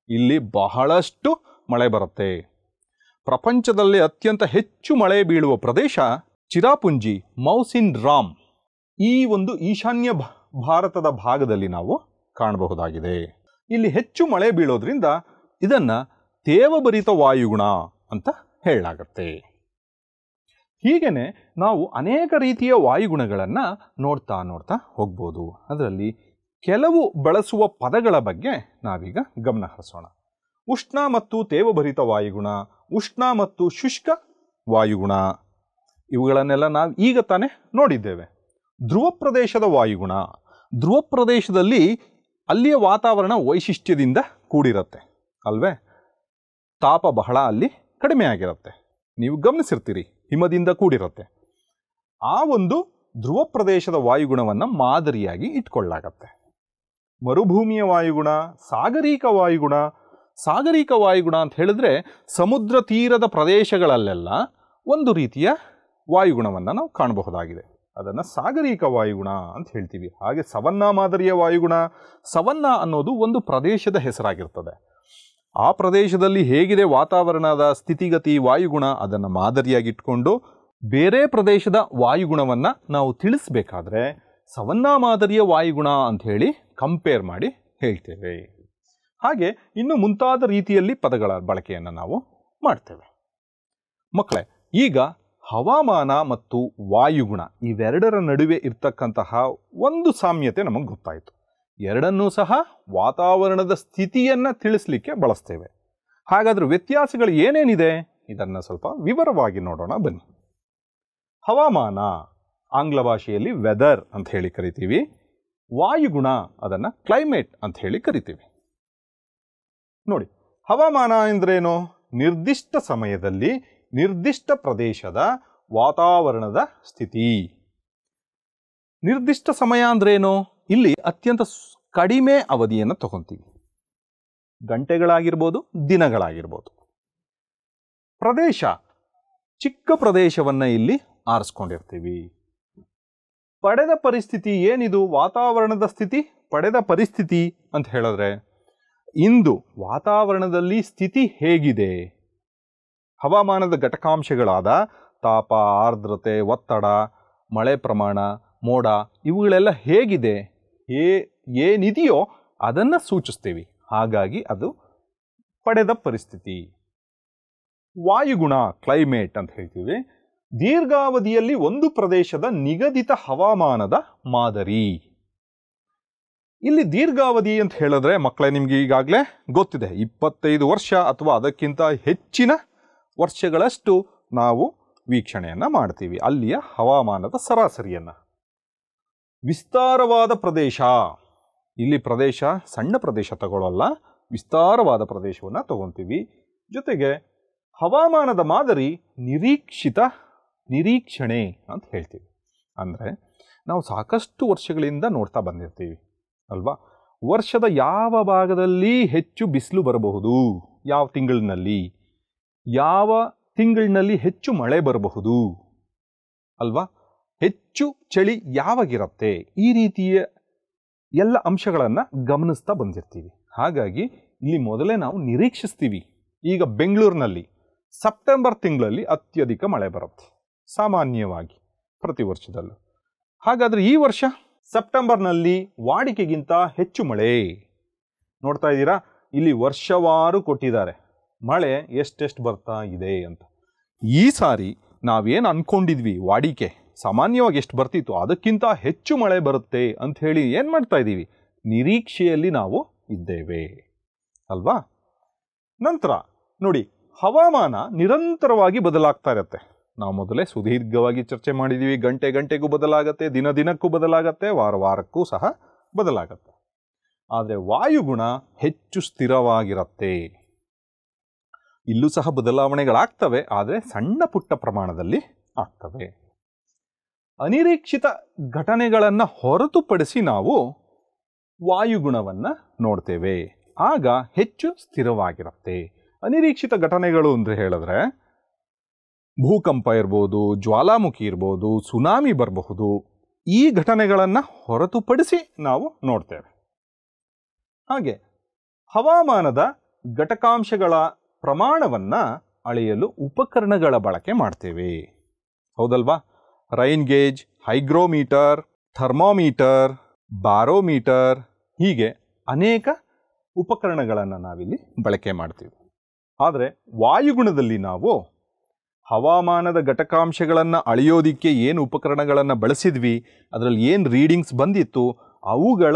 ಇಲ್ಲಿ ಬಹಳಷ್ಟು ಮಳೆ ಬರುತ್ತೆ. ಪ್ರಪಂಚದಲ್ಲಿ ಅತ್ಯಂತ ಹೆಚ್ಚು ಮಳೆ ಬೀಳುವ ಪ್ರದೇಶ ಚಿರಾಪುಂಜಿ, ಮೌಸಿನ್ ರಾಮ್. ಈ ಒಂದು ಈಶಾನ್ಯ ಭಾರತದ ಭಾಗದಲ್ಲಿ ನಾವು ಕಾಣಬಹುದಾಗಿದೆ. ಇಲ್ಲಿ ಹೆಚ್ಚು ಮಳೆ ಬೀಳೋದ್ರಿಂದ ಇದನ್ನು ತೇವಭರಿತ ವಾಯುಗುಣ ಅಂತ ಹೇಳಲಾಗತ್ತೆ. ಹೀಗೇನೆ ನಾವು ಅನೇಕ ರೀತಿಯ ವಾಯುಗುಣಗಳನ್ನು ನೋಡ್ತಾ ಹೋಗ್ಬೋದು. ಅದರಲ್ಲಿ ಕೆಲವು ಬಳಸುವ ಪದಗಳ ಬಗ್ಗೆ ನಾವೀಗ ಗಮನ ಹರಿಸೋಣ. ಉಷ್ಣ ಮತ್ತು ತೇವಭರಿತ ವಾಯುಗುಣ, ಉಷ್ಣ ಮತ್ತು ಶುಷ್ಕ ವಾಯುಗುಣ, ಇವುಗಳನ್ನೆಲ್ಲ ನಾವು ಈಗ ತಾನೇ ನೋಡಿದ್ದೇವೆ. ಧ್ರುವ ಪ್ರದೇಶದ ವಾಯುಗುಣ. ಧ್ರುವ ಪ್ರದೇಶದಲ್ಲಿ ಅಲ್ಲಿಯ ವಾತಾವರಣ ವೈಶಿಷ್ಟ್ಯದಿಂದ ಕೂಡಿರುತ್ತೆ ಅಲ್ವೇ? ತಾಪ ಬಹಳ ಅಲ್ಲಿ ಕಡಿಮೆ ಆಗಿರುತ್ತೆ. ನೀವು ಗಮನಿಸಿರ್ತೀರಿ, ಹಿಮದಿಂದ ಕೂಡಿರುತ್ತೆ. ಆ ಒಂದು ಧ್ರುವ ಪ್ರದೇಶದ ವಾಯುಗುಣವನ್ನು ಮಾದರಿಯಾಗಿ ಇಟ್ಕೊಳ್ಳಾಗತ್ತೆ. ಮರುಭೂಮಿಯ ವಾಯುಗುಣ, ಸಾಗರಿಕ ವಾಯುಗುಣ. ಸಾಗರಿಕ ವಾಯುಗುಣ ಅಂತ ಹೇಳಿದ್ರೆ ಸಮುದ್ರ ತೀರದ ಪ್ರದೇಶಗಳಲ್ಲೆಲ್ಲ ಒಂದು ರೀತಿಯ ವಾಯುಗುಣವನ್ನು ನಾವು ಕಾಣಬಹುದಾಗಿದೆ. ಅದನ್ನು ಸಾಗರಿಕ ವಾಯುಗುಣ ಅಂತ ಹೇಳ್ತೀವಿ. ಹಾಗೆ ಸವನ್ನಾ ಮಾದರಿಯ ವಾಯುಗುಣ. ಸವನ್ನಾ ಅನ್ನೋದು ಒಂದು ಪ್ರದೇಶದ ಹೆಸರಾಗಿರ್ತದೆ. ಆ ಪ್ರದೇಶದಲ್ಲಿ ಹೇಗಿದೆ ವಾತಾವರಣದ ಸ್ಥಿತಿಗತಿ, ವಾಯುಗುಣ, ಅದನ್ನು ಮಾದರಿಯಾಗಿಟ್ಕೊಂಡು ಬೇರೆ ಪ್ರದೇಶದ ವಾಯುಗುಣವನ್ನು ನಾವು ತಿಳಿಸ್ಬೇಕಾದ್ರೆ ಸವನ್ನಾ ಮಾದರಿಯ ವಾಯುಗುಣ ಅಂತ ಹೇಳಿ ಕಂಪೇರ್ ಮಾಡಿ ಹೇಳ್ತೇವೆ. ಹಾಗೆ ಇನ್ನು ಮುಂತಾದ ರೀತಿಯಲ್ಲಿ ಪದಗಳ ಬಳಕೆಯನ್ನು ನಾವು ಮಾಡ್ತೇವೆ. ಮಕ್ಕಳೇ, ಈಗ ಹವಾಮಾನ ಮತ್ತು ವಾಯುಗುಣ ಇವೆರಡರ ನಡುವೆ ಇರ್ತಕ್ಕಂತಹ ಒಂದು ಸಾಮ್ಯತೆ ನಮಗೆ ಗೊತ್ತಾಯಿತು. ಎರಡನ್ನೂ ಸಹ ವಾತಾವರಣದ ಸ್ಥಿತಿಯನ್ನು ತಿಳಿಸ್ಲಿಕ್ಕೆ ಬಳಸ್ತೇವೆ. ಹಾಗಾದರೆ ವ್ಯತ್ಯಾಸಗಳು ಏನೇನಿದೆ ಇದನ್ನು ಸ್ವಲ್ಪ ವಿವರವಾಗಿ ನೋಡೋಣ ಬನ್ನಿ. ಹವಾಮಾನ ಆಂಗ್ಲ ಭಾಷೆಯಲ್ಲಿ ವೆದರ್ ಅಂತ ಹೇಳಿ ಕರಿತೀವಿ. ವಾಯುಗುಣ ಅದನ್ನು ಕ್ಲೈಮೇಟ್ ಅಂತ ಹೇಳಿ ಕರಿತೀವಿ. ನೋಡಿ, ಹವಾಮಾನ ಎಂದ್ರೇನು? ನಿರ್ದಿಷ್ಟ ಸಮಯದಲ್ಲಿ ನಿರ್ದಿಷ್ಟ ಪ್ರದೇಶದ ವಾತಾವರಣದ ಸ್ಥಿತಿ. ನಿರ್ದಿಷ್ಟ ಸಮಯ ಅಂದ್ರೇನು? ಇಲ್ಲಿ ಅತ್ಯಂತ ಕಡಿಮೆ ಅವಧಿಯನ್ನು ತಗೊಂತೀವಿ. ಗಂಟೆಗಳಾಗಿರ್ಬೋದು, ದಿನಗಳಾಗಿರ್ಬೋದು. ಪ್ರದೇಶ, ಚಿಕ್ಕ ಪ್ರದೇಶವನ್ನು ಇಲ್ಲಿ ಆರಿಸ್ಕೊಂಡಿರ್ತೀವಿ. ಪಡೆದ ಪರಿಸ್ಥಿತಿ ಏನಿದು? ವಾತಾವರಣದ ಸ್ಥಿತಿ, ಪಡೆದ ಪರಿಸ್ಥಿತಿ ಅಂತ ಹೇಳಿದ್ರೆ ಇಂದು ವಾತಾವರಣದಲ್ಲಿ ಸ್ಥಿತಿ ಹೇಗಿದೆ? ಹವಾಮಾನದ ಘಟಕಾಂಶಗಳಾದ ತಾಪ, ಆರ್ದ್ರತೆ, ಒತ್ತಡ, ಮಳೆ ಪ್ರಮಾಣ, ಮೋಡ ಇವುಗಳೆಲ್ಲ ಹೇಗಿದೆ, ಏನಿದೆಯೋ ಅದನ್ನು ಸೂಚಿಸ್ತೀವಿ. ಹಾಗಾಗಿ ಅದು ಪಡೆದ ಪರಿಸ್ಥಿತಿ. ವಾಯುಗುಣ, ಕ್ಲೈಮೇಟ್ ಅಂತ ಹೇಳ್ತೀವಿ. ದೀರ್ಘಾವಧಿಯಲ್ಲಿ ಒಂದು ಪ್ರದೇಶದ ನಿಗದಿತ ಹವಾಮಾನದ ಮಾದರಿ. ಇಲ್ಲಿ ದೀರ್ಘಾವಧಿ ಅಂತ ಹೇಳಿದ್ರೆ ಮಕ್ಕಳೇ ನಿಮ್ಗೆ ಈಗಾಗಲೇ ಗೊತ್ತಿದೆ, 25 ವರ್ಷ ಅಥವಾ ಅದಕ್ಕಿಂತ ಹೆಚ್ಚಿನ ವರ್ಷಗಳಷ್ಟು ನಾವು ವೀಕ್ಷಣೆಯನ್ನು ಮಾಡ್ತೀವಿ ಅಲ್ಲಿಯ ಹವಾಮಾನದ ಸರಾಸರಿಯನ್ನು. ವಿಸ್ತಾರವಾದ ಪ್ರದೇಶ, ಇಲ್ಲಿ ಪ್ರದೇಶ ಸಣ್ಣ ಪ್ರದೇಶ ತಗೊಳ್ಳಲ್ಲ, ವಿಸ್ತಾರವಾದ ಪ್ರದೇಶವನ್ನು ತಗೊತೀವಿ. ಜೊತೆಗೆ ಹವಾಮಾನದ ಮಾದರಿ ನಿರೀಕ್ಷಣೆ ಅಂತ ಹೇಳ್ತೀವಿ. ಅಂದರೆ ನಾವು ಸಾಕಷ್ಟು ವರ್ಷಗಳಿಂದ ನೋಡ್ತಾ ಬಂದಿರ್ತೀವಿ ಅಲ್ವಾ, ವರ್ಷದ ಯಾವ ಭಾಗದಲ್ಲಿ ಹೆಚ್ಚು ಬಿಸಿಲು ಬರಬಹುದು, ಯಾವ ತಿಂಗಳಿನಲ್ಲಿ ಹೆಚ್ಚು ಮಳೆ ಬರಬಹುದು ಅಲ್ವಾ, ಹೆಚ್ಚು ಚಳಿ ಯಾವಾಗಿರುತ್ತೆ, ಈ ರೀತಿಯ ಎಲ್ಲ ಅಂಶಗಳನ್ನು ಗಮನಿಸ್ತಾ ಬಂದಿರ್ತೀವಿ. ಹಾಗಾಗಿ ಇಲ್ಲಿ ಮೊದಲೇ ನಾವು ನಿರೀಕ್ಷಿಸ್ತೀವಿ. ಈಗ ಬೆಂಗಳೂರಿನಲ್ಲಿ ಸೆಪ್ಟೆಂಬರ್ ತಿಂಗಳಲ್ಲಿ ಅತ್ಯಧಿಕ ಮಳೆ ಬರುತ್ತೆ ಸಾಮಾನ್ಯವಾಗಿ ಪ್ರತಿ ವರ್ಷದಲ್ಲೂ. ಹಾಗಾದರೆ ಈ ವರ್ಷ ಸೆಪ್ಟೆಂಬರ್ನಲ್ಲಿ ವಾಡಿಕೆಗಿಂತ ಹೆಚ್ಚು ಮಳೆ ನೋಡ್ತಾ ಇದ್ದೀರಾ. ಇಲ್ಲಿ ವರ್ಷವಾರು ಕೊಟ್ಟಿದ್ದಾರೆ ಮಳೆ ಎಷ್ಟೆಷ್ಟು ಬರ್ತಾ ಇದೆ ಅಂತ. ಈ ಸಾರಿ ನಾವೇನು ಅಂದ್ಕೊಂಡಿದ್ವಿ ವಾಡಿಕೆ ಸಾಮಾನ್ಯವಾಗಿ ಎಷ್ಟು ಬರ್ತಿತ್ತು ಅದಕ್ಕಿಂತ ಹೆಚ್ಚು ಮಳೆ ಬರುತ್ತೆ ಅಂಥೇಳಿ ಏನು ಮಾಡ್ತಾ ಇದ್ದೀವಿ, ನಿರೀಕ್ಷೆಯಲ್ಲಿ ನಾವು ಇದ್ದೇವೆ ಅಲ್ವಾ. ನಂತರ ನೋಡಿ, ಹವಾಮಾನ ನಿರಂತರವಾಗಿ ಬದಲಾಗ್ತಾ ಇರುತ್ತೆ. ನಾವು ಮೊದಲೇ ಸುದೀರ್ಘವಾಗಿ ಚರ್ಚೆ ಮಾಡಿದ್ದೀವಿ, ಗಂಟೆಗೂ ಬದಲಾಗತ್ತೆ, ದಿನಕ್ಕೂ ಬದಲಾಗತ್ತೆ, ವಾರಕ್ಕೂ ಸಹ ಬದಲಾಗತ್ತೆ. ಆದರೆ ವಾಯುಗುಣ ಹೆಚ್ಚು ಸ್ಥಿರವಾಗಿರುತ್ತೆ. ಇಲ್ಲೂ ಸಹ ಬದಲಾವಣೆಗಳಾಗ್ತವೆ, ಆದರೆ ಸಣ್ಣ ಪುಟ್ಟ ಪ್ರಮಾಣದಲ್ಲಿ ಆಗ್ತವೆ. ಅನಿರೀಕ್ಷಿತ ಘಟನೆಗಳನ್ನು ಹೊರತುಪಡಿಸಿ ನಾವು ವಾಯುಗುಣವನ್ನು ನೋಡ್ತೇವೆ, ಆಗ ಹೆಚ್ಚು ಸ್ಥಿರವಾಗಿರುತ್ತೆ. ಅನಿರೀಕ್ಷಿತ ಘಟನೆಗಳು ಅಂದರೆ ಹೇಳಿದ್ರೆ ಭೂಕಂಪ ಇರ್ಬೋದು, ಜ್ವಾಲಾಮುಖಿ ಇರ್ಬೋದು, ಸುನಾಮಿ ಬರಬಹುದು. ಈ ಘಟನೆಗಳನ್ನು ಹೊರತುಪಡಿಸಿ ನಾವು ನೋಡ್ತೇವೆ. ಹಾಗೆ ಹವಾಮಾನದ ಘಟಕಾಂಶಗಳ ಪ್ರಮಾಣವನ್ನು ಅಳೆಯಲು ಉಪಕರಣಗಳ ಬಳಕೆ ಮಾಡ್ತೇವೆ, ಹೌದಲ್ವಾ. Rain gauge, hygrometer, thermometer, barometer, ಹೀಗೆ ಅನೇಕ ಉಪಕರಣಗಳನ್ನು ನಾವಿಲ್ಲಿ ಬಳಕೆ ಮಾಡ್ತೀವಿ. ಆದರೆ ವಾಯುಗುಣದಲ್ಲಿ ನಾವು ಹವಾಮಾನದ ಘಟಕಾಂಶಗಳನ್ನು ಅಳೆಯೋದಿಕ್ಕೆ ಏನು ಉಪಕರಣಗಳನ್ನು ಬಳಸಿದ್ವಿ, ಅದರಲ್ಲಿ ಏನು ರೀಡಿಂಗ್ಸ್ ಬಂದಿತ್ತು, ಅವುಗಳ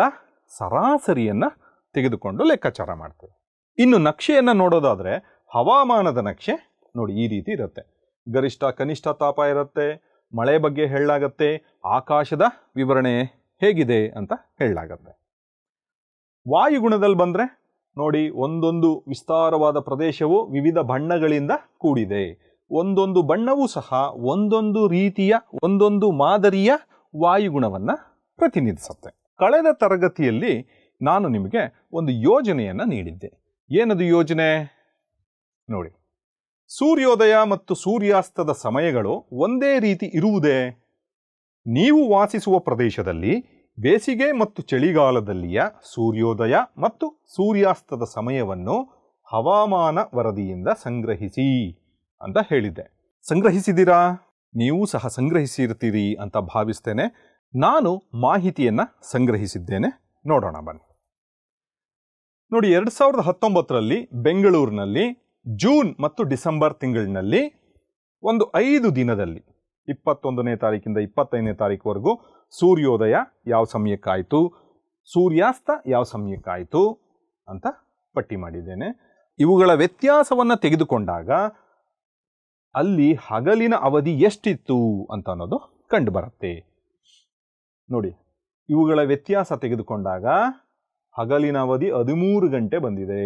ಸರಾಸರಿಯನ್ನು ತೆಗೆದುಕೊಂಡು ಲೆಕ್ಕಾಚಾರ ಮಾಡ್ತೇವೆ. ಇನ್ನು ನಕ್ಷೆಯನ್ನು ನೋಡೋದಾದರೆ ಹವಾಮಾನದ ನಕ್ಷೆ ನೋಡಿ ಈ ರೀತಿ ಇರುತ್ತೆ. ಗರಿಷ್ಠ ಕನಿಷ್ಠ ತಾಪ ಇರುತ್ತೆ, ಮಳೆ ಬಗ್ಗೆ ಹೇಳಲಾಗತ್ತೆ, ಆಕಾಶದ ವಿವರಣೆ ಹೇಗಿದೆ ಅಂತ ಹೇಳಲಾಗತ್ತೆ. ವಾಯುಗುಣದಲ್ಲಿ ಬಂದರೆ ನೋಡಿ, ಒಂದೊಂದು ವಿಸ್ತಾರವಾದ ಪ್ರದೇಶವು ವಿವಿಧ ಬಣ್ಣಗಳಿಂದ ಕೂಡಿದೆ. ಒಂದೊಂದು ಬಣ್ಣವೂ ಸಹ ಒಂದೊಂದು ರೀತಿಯ ಒಂದೊಂದು ಮಾದರಿಯ ವಾಯುಗುಣವನ್ನು ಪ್ರತಿನಿಧಿಸುತ್ತೆ. ಕಳೆದ ತರಗತಿಯಲ್ಲಿ ನಾನು ನಿಮಗೆ ಒಂದು ಯೋಜನೆಯನ್ನು ನೀಡಿದ್ದೆ. ಏನದು ಯೋಜನೆ ನೋಡಿ, ಸೂರ್ಯೋದಯ ಮತ್ತು ಸೂರ್ಯಾಸ್ತದ ಸಮಯಗಳು ಒಂದೇ ರೀತಿ ಇರುವುದೇ? ನೀವು ವಾಸಿಸುವ ಪ್ರದೇಶದಲ್ಲಿ ಬೇಸಿಗೆ ಮತ್ತು ಚಳಿಗಾಲದಲ್ಲಿಯ ಸೂರ್ಯೋದಯ ಮತ್ತು ಸೂರ್ಯಾಸ್ತದ ಸಮಯವನ್ನು ಹವಾಮಾನ ವರದಿಯಿಂದ ಸಂಗ್ರಹಿಸಿ ಅಂತ ಹೇಳಿದ್ದೆ. ಸಂಗ್ರಹಿಸಿದ್ದೀರಾ? ನೀವು ಸಹ ಸಂಗ್ರಹಿಸಿರ್ತೀರಿ ಅಂತ ಭಾವಿಸ್ತೇನೆ. ನಾನು ಮಾಹಿತಿಯನ್ನು ಸಂಗ್ರಹಿಸಿದ್ದೇನೆ, ನೋಡೋಣ ಬನ್ನಿ. ನೋಡಿ, 2019ರಲ್ಲಿ ಬೆಂಗಳೂರಿನಲ್ಲಿ ಜೂನ್ ಮತ್ತು ಡಿಸೆಂಬರ್ ತಿಂಗಳಿನಲ್ಲಿ ಒಂದು 5 ದಿನದಲ್ಲಿ 21ನೇ ತಾರೀಕಿಂದ 25ನೇ ತಾರೀಕುವರೆಗೂ ಸೂರ್ಯೋದಯ ಯಾವ ಸಮಯಕ್ಕಾಯಿತು, ಸೂರ್ಯಾಸ್ತ ಯಾವ ಸಮಯಕ್ಕಾಯಿತು ಅಂತ ಪಟ್ಟಿ ಮಾಡಿದ್ದೇನೆ. ಇವುಗಳ ವ್ಯತ್ಯಾಸವನ್ನು ತೆಗೆದುಕೊಂಡಾಗ ಅಲ್ಲಿ ಹಗಲಿನ ಅವಧಿ ಎಷ್ಟಿತ್ತು ಅಂತ ಅನ್ನೋದು ಕಂಡು ಬರುತ್ತೆ. ನೋಡಿ, ಇವುಗಳ ವ್ಯತ್ಯಾಸ ತೆಗೆದುಕೊಂಡಾಗ ಹಗಲಿನ ಅವಧಿ 13 ಗಂಟೆ ಬಂದಿದೆ.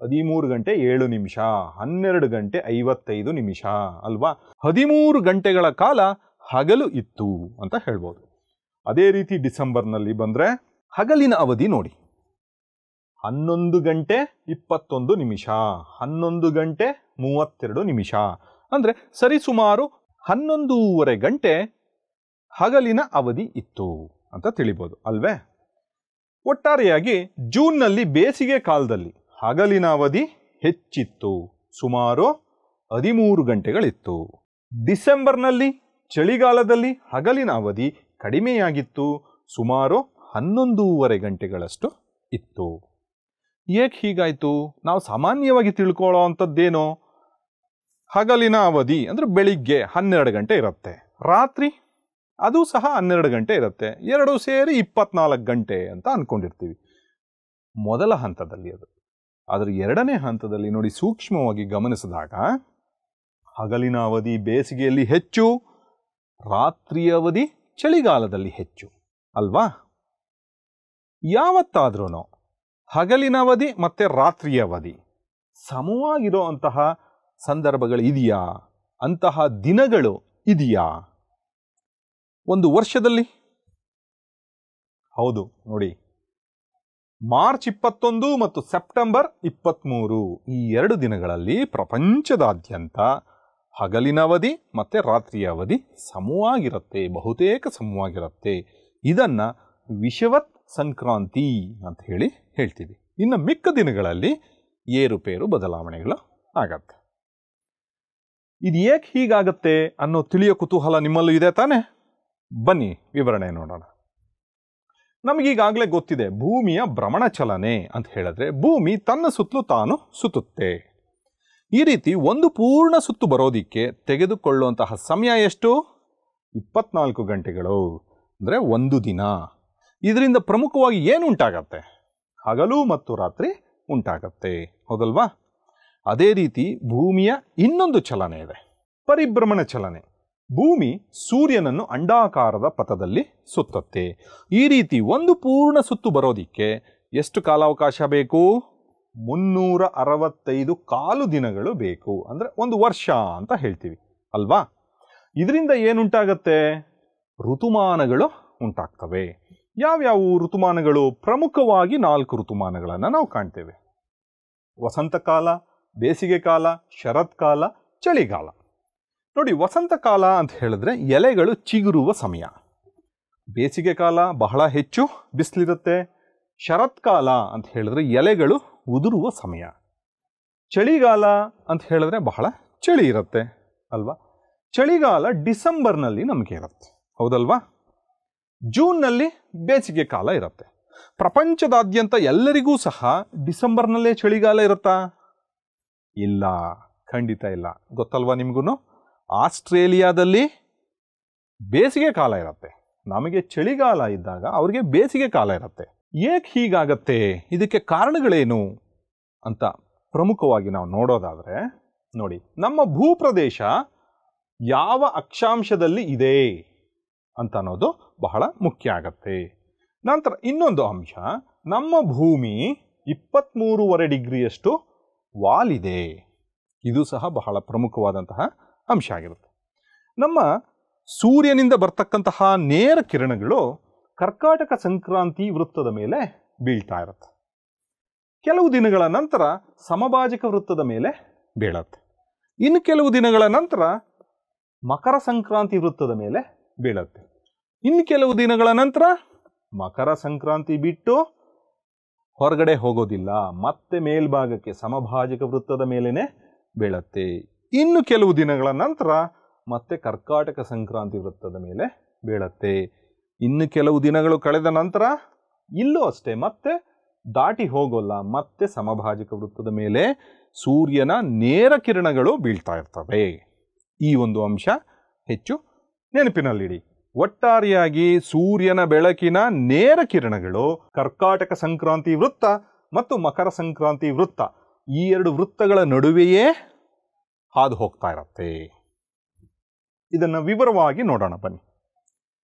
13 ಗಂಟೆ 7 ನಿಮಿಷ, 12 ಗಂಟೆ 55 ನಿಮಿಷ ಅಲ್ವಾ. 13 ಗಂಟೆಗಳ ಕಾಲ ಹಗಲು ಇತ್ತು ಅಂತ ಹೇಳ್ಬೋದು. ಅದೇ ರೀತಿ ಡಿಸೆಂಬರ್ನಲ್ಲಿ ಬಂದರೆ ಹಗಲಿನ ಅವಧಿ ನೋಡಿ, 11 ಗಂಟೆ 21 ನಿಮಿಷ, 11 ಗಂಟೆ 32 ನಿಮಿಷ, ಅಂದರೆ ಸರಿಸುಮಾರು 11:30 ಗಂಟೆ ಹಗಲಿನ ಅವಧಿ ಇತ್ತು ಅಂತ ತಿಳಿಬೋದು ಅಲ್ವೇ. ಒಟ್ಟಾರೆಯಾಗಿ ಜೂನ್ನಲ್ಲಿ ಬೇಸಿಗೆ ಕಾಲದಲ್ಲಿ ಹಗಲಿನ ಅವಧಿ ಹೆಚ್ಚಿತ್ತು, ಸುಮಾರು 13 ಗಂಟೆಗಳಿತ್ತು. ಡಿಸೆಂಬರ್ನಲ್ಲಿ ಚಳಿಗಾಲದಲ್ಲಿ ಹಗಲಿನ ಅವಧಿ ಕಡಿಮೆಯಾಗಿತ್ತು, ಸುಮಾರು 11.5 ಗಂಟೆಗಳಷ್ಟು ಇತ್ತು. ಏಕೆ ಹೀಗಾಯಿತು? ನಾವು ಸಾಮಾನ್ಯವಾಗಿ ತಿಳ್ಕೊಳ್ಳೋ ಅಂಥದ್ದೇನೋ, ಹಗಲಿನ ಅವಧಿ ಅಂದರೆ ಬೆಳಿಗ್ಗೆ 12 ಗಂಟೆ ಇರುತ್ತೆ, ರಾತ್ರಿ ಅದು ಸಹ 12 ಗಂಟೆ ಇರುತ್ತೆ, ಎರಡೂ ಸೇರಿ 24 ಗಂಟೆ ಅಂತ ಅಂದ್ಕೊಂಡಿರ್ತೀವಿ ಮೊದಲ ಹಂತದಲ್ಲಿ. ಅದರ ಎರಡನೇ ಹಂತದಲ್ಲಿ ನೋಡಿ, ಸೂಕ್ಷ್ಮವಾಗಿ ಗಮನಿಸಿದಾಗ ಹಗಲಿನ ಅವಧಿ ಬೇಸಿಗೆಯಲ್ಲಿ ಹೆಚ್ಚು, ರಾತ್ರಿಯ ಅವಧಿ ಚಳಿಗಾಲದಲ್ಲಿ ಹೆಚ್ಚು ಅಲ್ವಾ? ಯಾವತ್ತಾದ್ರೂ ಹಗಲಿನ ಅವಧಿ ಮತ್ತು ರಾತ್ರಿಯ ಅವಧಿ ಸಮವಾಗಿರೋ ಅಂತಹ ಸಂದರ್ಭಗಳು ಇದೆಯಾ? ಅಂತಹ ದಿನಗಳು ಇದೆಯಾ ಒಂದು ವರ್ಷದಲ್ಲಿ? ಹೌದು ನೋಡಿ, ಮಾರ್ಚ್ 21 ಮತ್ತು ಸೆಪ್ಟೆಂಬರ್ 23 ಈ 2 ದಿನಗಳಲ್ಲಿ ಪ್ರಪಂಚದಾದ್ಯಂತ ಹಗಲಿನ ಅವಧಿ ಮತ್ತು ರಾತ್ರಿಯ ಅವಧಿ ಸಮವಾಗಿರುತ್ತೆ, ಬಹುತೇಕ ಸಮವಾಗಿರುತ್ತೆ. ಇದನ್ನು ವಿಷುವತ್ ಸಂಕ್ರಾಂತಿ ಅಂತ ಹೇಳ್ತೀವಿ. ಇನ್ನು ಮಿಕ್ಕ ದಿನಗಳಲ್ಲಿ ಏರುಪೇರು ಬದಲಾವಣೆಗಳು ಆಗತ್ತೆ. ಇದು ಏಕೆ ಹೀಗಾಗತ್ತೆ ಅನ್ನೋ ತಿಳಿಯೋ ಕುತೂಹಲ ನಿಮ್ಮಲ್ಲೂ ಇದೆ ತಾನೆ? ಬನ್ನಿ ವಿವರಣೆ ನೋಡೋಣ. ನಮಗೀಗಾಗಲೇ ಗೊತ್ತಿದೆ, ಭೂಮಿಯ ಭ್ರಮಣ ಚಲನೆ ಅಂತ ಹೇಳಿದ್ರೆ ಭೂಮಿ ತನ್ನ ಸುತ್ತಲೂ ತಾನು ಸುತ್ತುತ್ತೆ. ಈ ರೀತಿ ಒಂದು ಪೂರ್ಣ ಸುತ್ತು ಬರೋದಿಕ್ಕೆ ತೆಗೆದುಕೊಳ್ಳುವಂತಹ ಸಮಯ ಎಷ್ಟು? 24 ಗಂಟೆಗಳು, ಅಂದರೆ ಒಂದು ದಿನ. ಇದರಿಂದ ಪ್ರಮುಖವಾಗಿ ಏನು ಉಂಟಾಗತ್ತೆ? ಹಗಲು ಮತ್ತು ರಾತ್ರಿ ಉಂಟಾಗತ್ತೆ, ಹೌದಲ್ವಾ? ಅದೇ ರೀತಿ ಭೂಮಿಯ ಇನ್ನೊಂದು ಚಲನೆ ಇದೆ, ಪರಿಭ್ರಮಣ ಚಲನೆ. ಭೂಮಿ ಸೂರ್ಯನನ್ನು ಅಂಡಾಕಾರದ ಪಥದಲ್ಲಿ ಸುತ್ತುತ್ತೆ. ಈ ರೀತಿ ಒಂದು ಪೂರ್ಣ ಸುತ್ತು ಬರೋದಿಕ್ಕೆ ಎಷ್ಟು ಕಾಲಾವಕಾಶ ಬೇಕು? 365 ಕಾಲು ದಿನಗಳು ಬೇಕು, ಅಂದರೆ ಒಂದು ವರ್ಷ ಅಂತ ಹೇಳ್ತೀವಿ ಅಲ್ವಾ? ಇದರಿಂದ ಏನುಂಟಾಗತ್ತೆ? ಋತುಮಾನಗಳು ಉಂಟಾಗ್ತವೆ. ಯಾವ್ಯಾವು ಋತುಮಾನಗಳು? ಪ್ರಮುಖವಾಗಿ 4 ಋತುಮಾನಗಳನ್ನು ನಾವು ಕಾಣ್ತೇವೆ: ವಸಂತಕಾಲ, ಬೇಸಿಗೆ ಕಾಲ, ಶರತ್ಕಾಲ, ಚಳಿಗಾಲ. ನೋಡಿ, ವಸಂತ ಕಾಲ ಅಂತ ಹೇಳಿದ್ರೆ ಎಲೆಗಳು ಚಿಗುರುವ ಸಮಯ. ಬೇಸಿಗೆ ಕಾಲ ಬಹಳ ಹೆಚ್ಚು ಬಿಸಿಲಿರುತ್ತೆ. ಶರತ್ಕಾಲ ಅಂತ ಹೇಳಿದ್ರೆ ಎಲೆಗಳು ಉದುರುವ ಸಮಯ. ಚಳಿಗಾಲ ಅಂತ ಹೇಳಿದ್ರೆ ಬಹಳ ಚಳಿ ಇರುತ್ತೆ ಅಲ್ವಾ? ಚಳಿಗಾಲ ಡಿಸೆಂಬರ್ನಲ್ಲಿ ನಮಗೆ ಇರುತ್ತೆ, ಹೌದಲ್ವಾ? ಜೂನ್ನಲ್ಲಿ ಬೇಸಿಗೆ ಕಾಲ ಇರುತ್ತೆ. ಪ್ರಪಂಚದಾದ್ಯಂತ ಎಲ್ಲರಿಗೂ ಸಹ ಡಿಸೆಂಬರ್ನಲ್ಲೇ ಚಳಿಗಾಲ ಇರುತ್ತಾ? ಇಲ್ಲ, ಖಂಡಿತ ಇಲ್ಲ. ಗೊತ್ತಲ್ವಾ ನಿಮಗೂ? ಆಸ್ಟ್ರೇಲಿಯಾದಲ್ಲಿ ಬೇಸಿಗೆ ಕಾಲ ಇರುತ್ತೆ, ನಮಗೆ ಚಳಿಗಾಲ ಇದ್ದಾಗ ಅವ್ರಿಗೆ ಬೇಸಿಗೆ ಕಾಲ ಇರುತ್ತೆ. ಏಕೆ ಹೀಗಾಗತ್ತೆ? ಇದಕ್ಕೆ ಕಾರಣಗಳೇನು ಅಂತ ಪ್ರಮುಖವಾಗಿ ನಾವು ನೋಡೋದಾದರೆ ನೋಡಿ, ನಮ್ಮ ಭೂಪ್ರದೇಶ ಯಾವ ಅಕ್ಷಾಂಶದಲ್ಲಿ ಇದೆ ಅಂತ ಅನ್ನೋದು ಬಹಳ ಮುಖ್ಯ ಆಗತ್ತೆ. ನಂತರ ಇನ್ನೊಂದು ಅಂಶ, ನಮ್ಮ ಭೂಮಿ 23.5 ಡಿಗ್ರಿಯಷ್ಟು ವಾಲಿದೆ. ಇದು ಸಹ ಬಹಳ ಪ್ರಮುಖವಾದಂತಹ ಅಂಶ ಆಗಿರುತ್ತೆ. ನಮ್ಮ ಸೂರ್ಯನಿಂದ ಬರ್ತಕ್ಕಂತಹ ನೇರ ಕಿರಣಗಳು ಕರ್ಕಾಟಕ ಸಂಕ್ರಾಂತಿ ವೃತ್ತದ ಮೇಲೆ ಬೀಳ್ತಾ ಇರುತ್ತೆ. ಕೆಲವು ದಿನಗಳ ನಂತರ ಸಮಭಾಜಕ ವೃತ್ತದ ಮೇಲೆ ಬೀಳತ್ತೆ. ಇನ್ನು ಕೆಲವು ದಿನಗಳ ನಂತರ ಮಕರ ಸಂಕ್ರಾಂತಿ ವೃತ್ತದ ಮೇಲೆ ಬೀಳತ್ತೆ. ಇನ್ನು ಕೆಲವು ದಿನಗಳ ನಂತರ ಮಕರ ಸಂಕ್ರಾಂತಿ ಬಿಟ್ಟು ಹೊರಗಡೆ ಹೋಗೋದಿಲ್ಲ, ಮತ್ತೆ ಮೇಲ್ಭಾಗಕ್ಕೆ ಸಮಭಾಜಕ ವೃತ್ತದ ಮೇಲೇನೆ ಬೀಳತ್ತೆ. ಇನ್ನು ಕೆಲವು ದಿನಗಳ ನಂತರ ಮತ್ತೆ ಕರ್ಕಾಟಕ ಸಂಕ್ರಾಂತಿ ವೃತ್ತದ ಮೇಲೆ ಬೀಳತ್ತೆ. ಇನ್ನು ಕೆಲವು ದಿನಗಳು ಕಳೆದ ನಂತರ ಇಲ್ಲೂ ಅಷ್ಟೇ ಮತ್ತೆ ದಾಟಿ ಹೋಗೋಲ್ಲ, ಮತ್ತೆ ಸಮಭಾಜಕ ವೃತ್ತದ ಮೇಲೆ ಸೂರ್ಯನ ನೇರ ಕಿರಣಗಳು ಬೀಳ್ತಾ ಇರ್ತವೆ. ಈ ಒಂದು ಅಂಶ ಹೆಚ್ಚು ನೆನಪಿನಲ್ಲಿಡಿ. ಒಟ್ಟಾರೆಯಾಗಿ ಸೂರ್ಯನ ಬೆಳಕಿನ ನೇರ ಕಿರಣಗಳು ಕರ್ಕಾಟಕ ಸಂಕ್ರಾಂತಿ ವೃತ್ತ ಮತ್ತು ಮಕರ ಸಂಕ್ರಾಂತಿ ವೃತ್ತ, ಈ 2 ವೃತ್ತಗಳ ನಡುವೆಯೇ ಹಾದು ಹೋಗ್ತಾ ಇರತ್ತೆ. ಇದನ್ನು ವಿವರವಾಗಿ ನೋಡೋಣ ಬನ್ನಿ.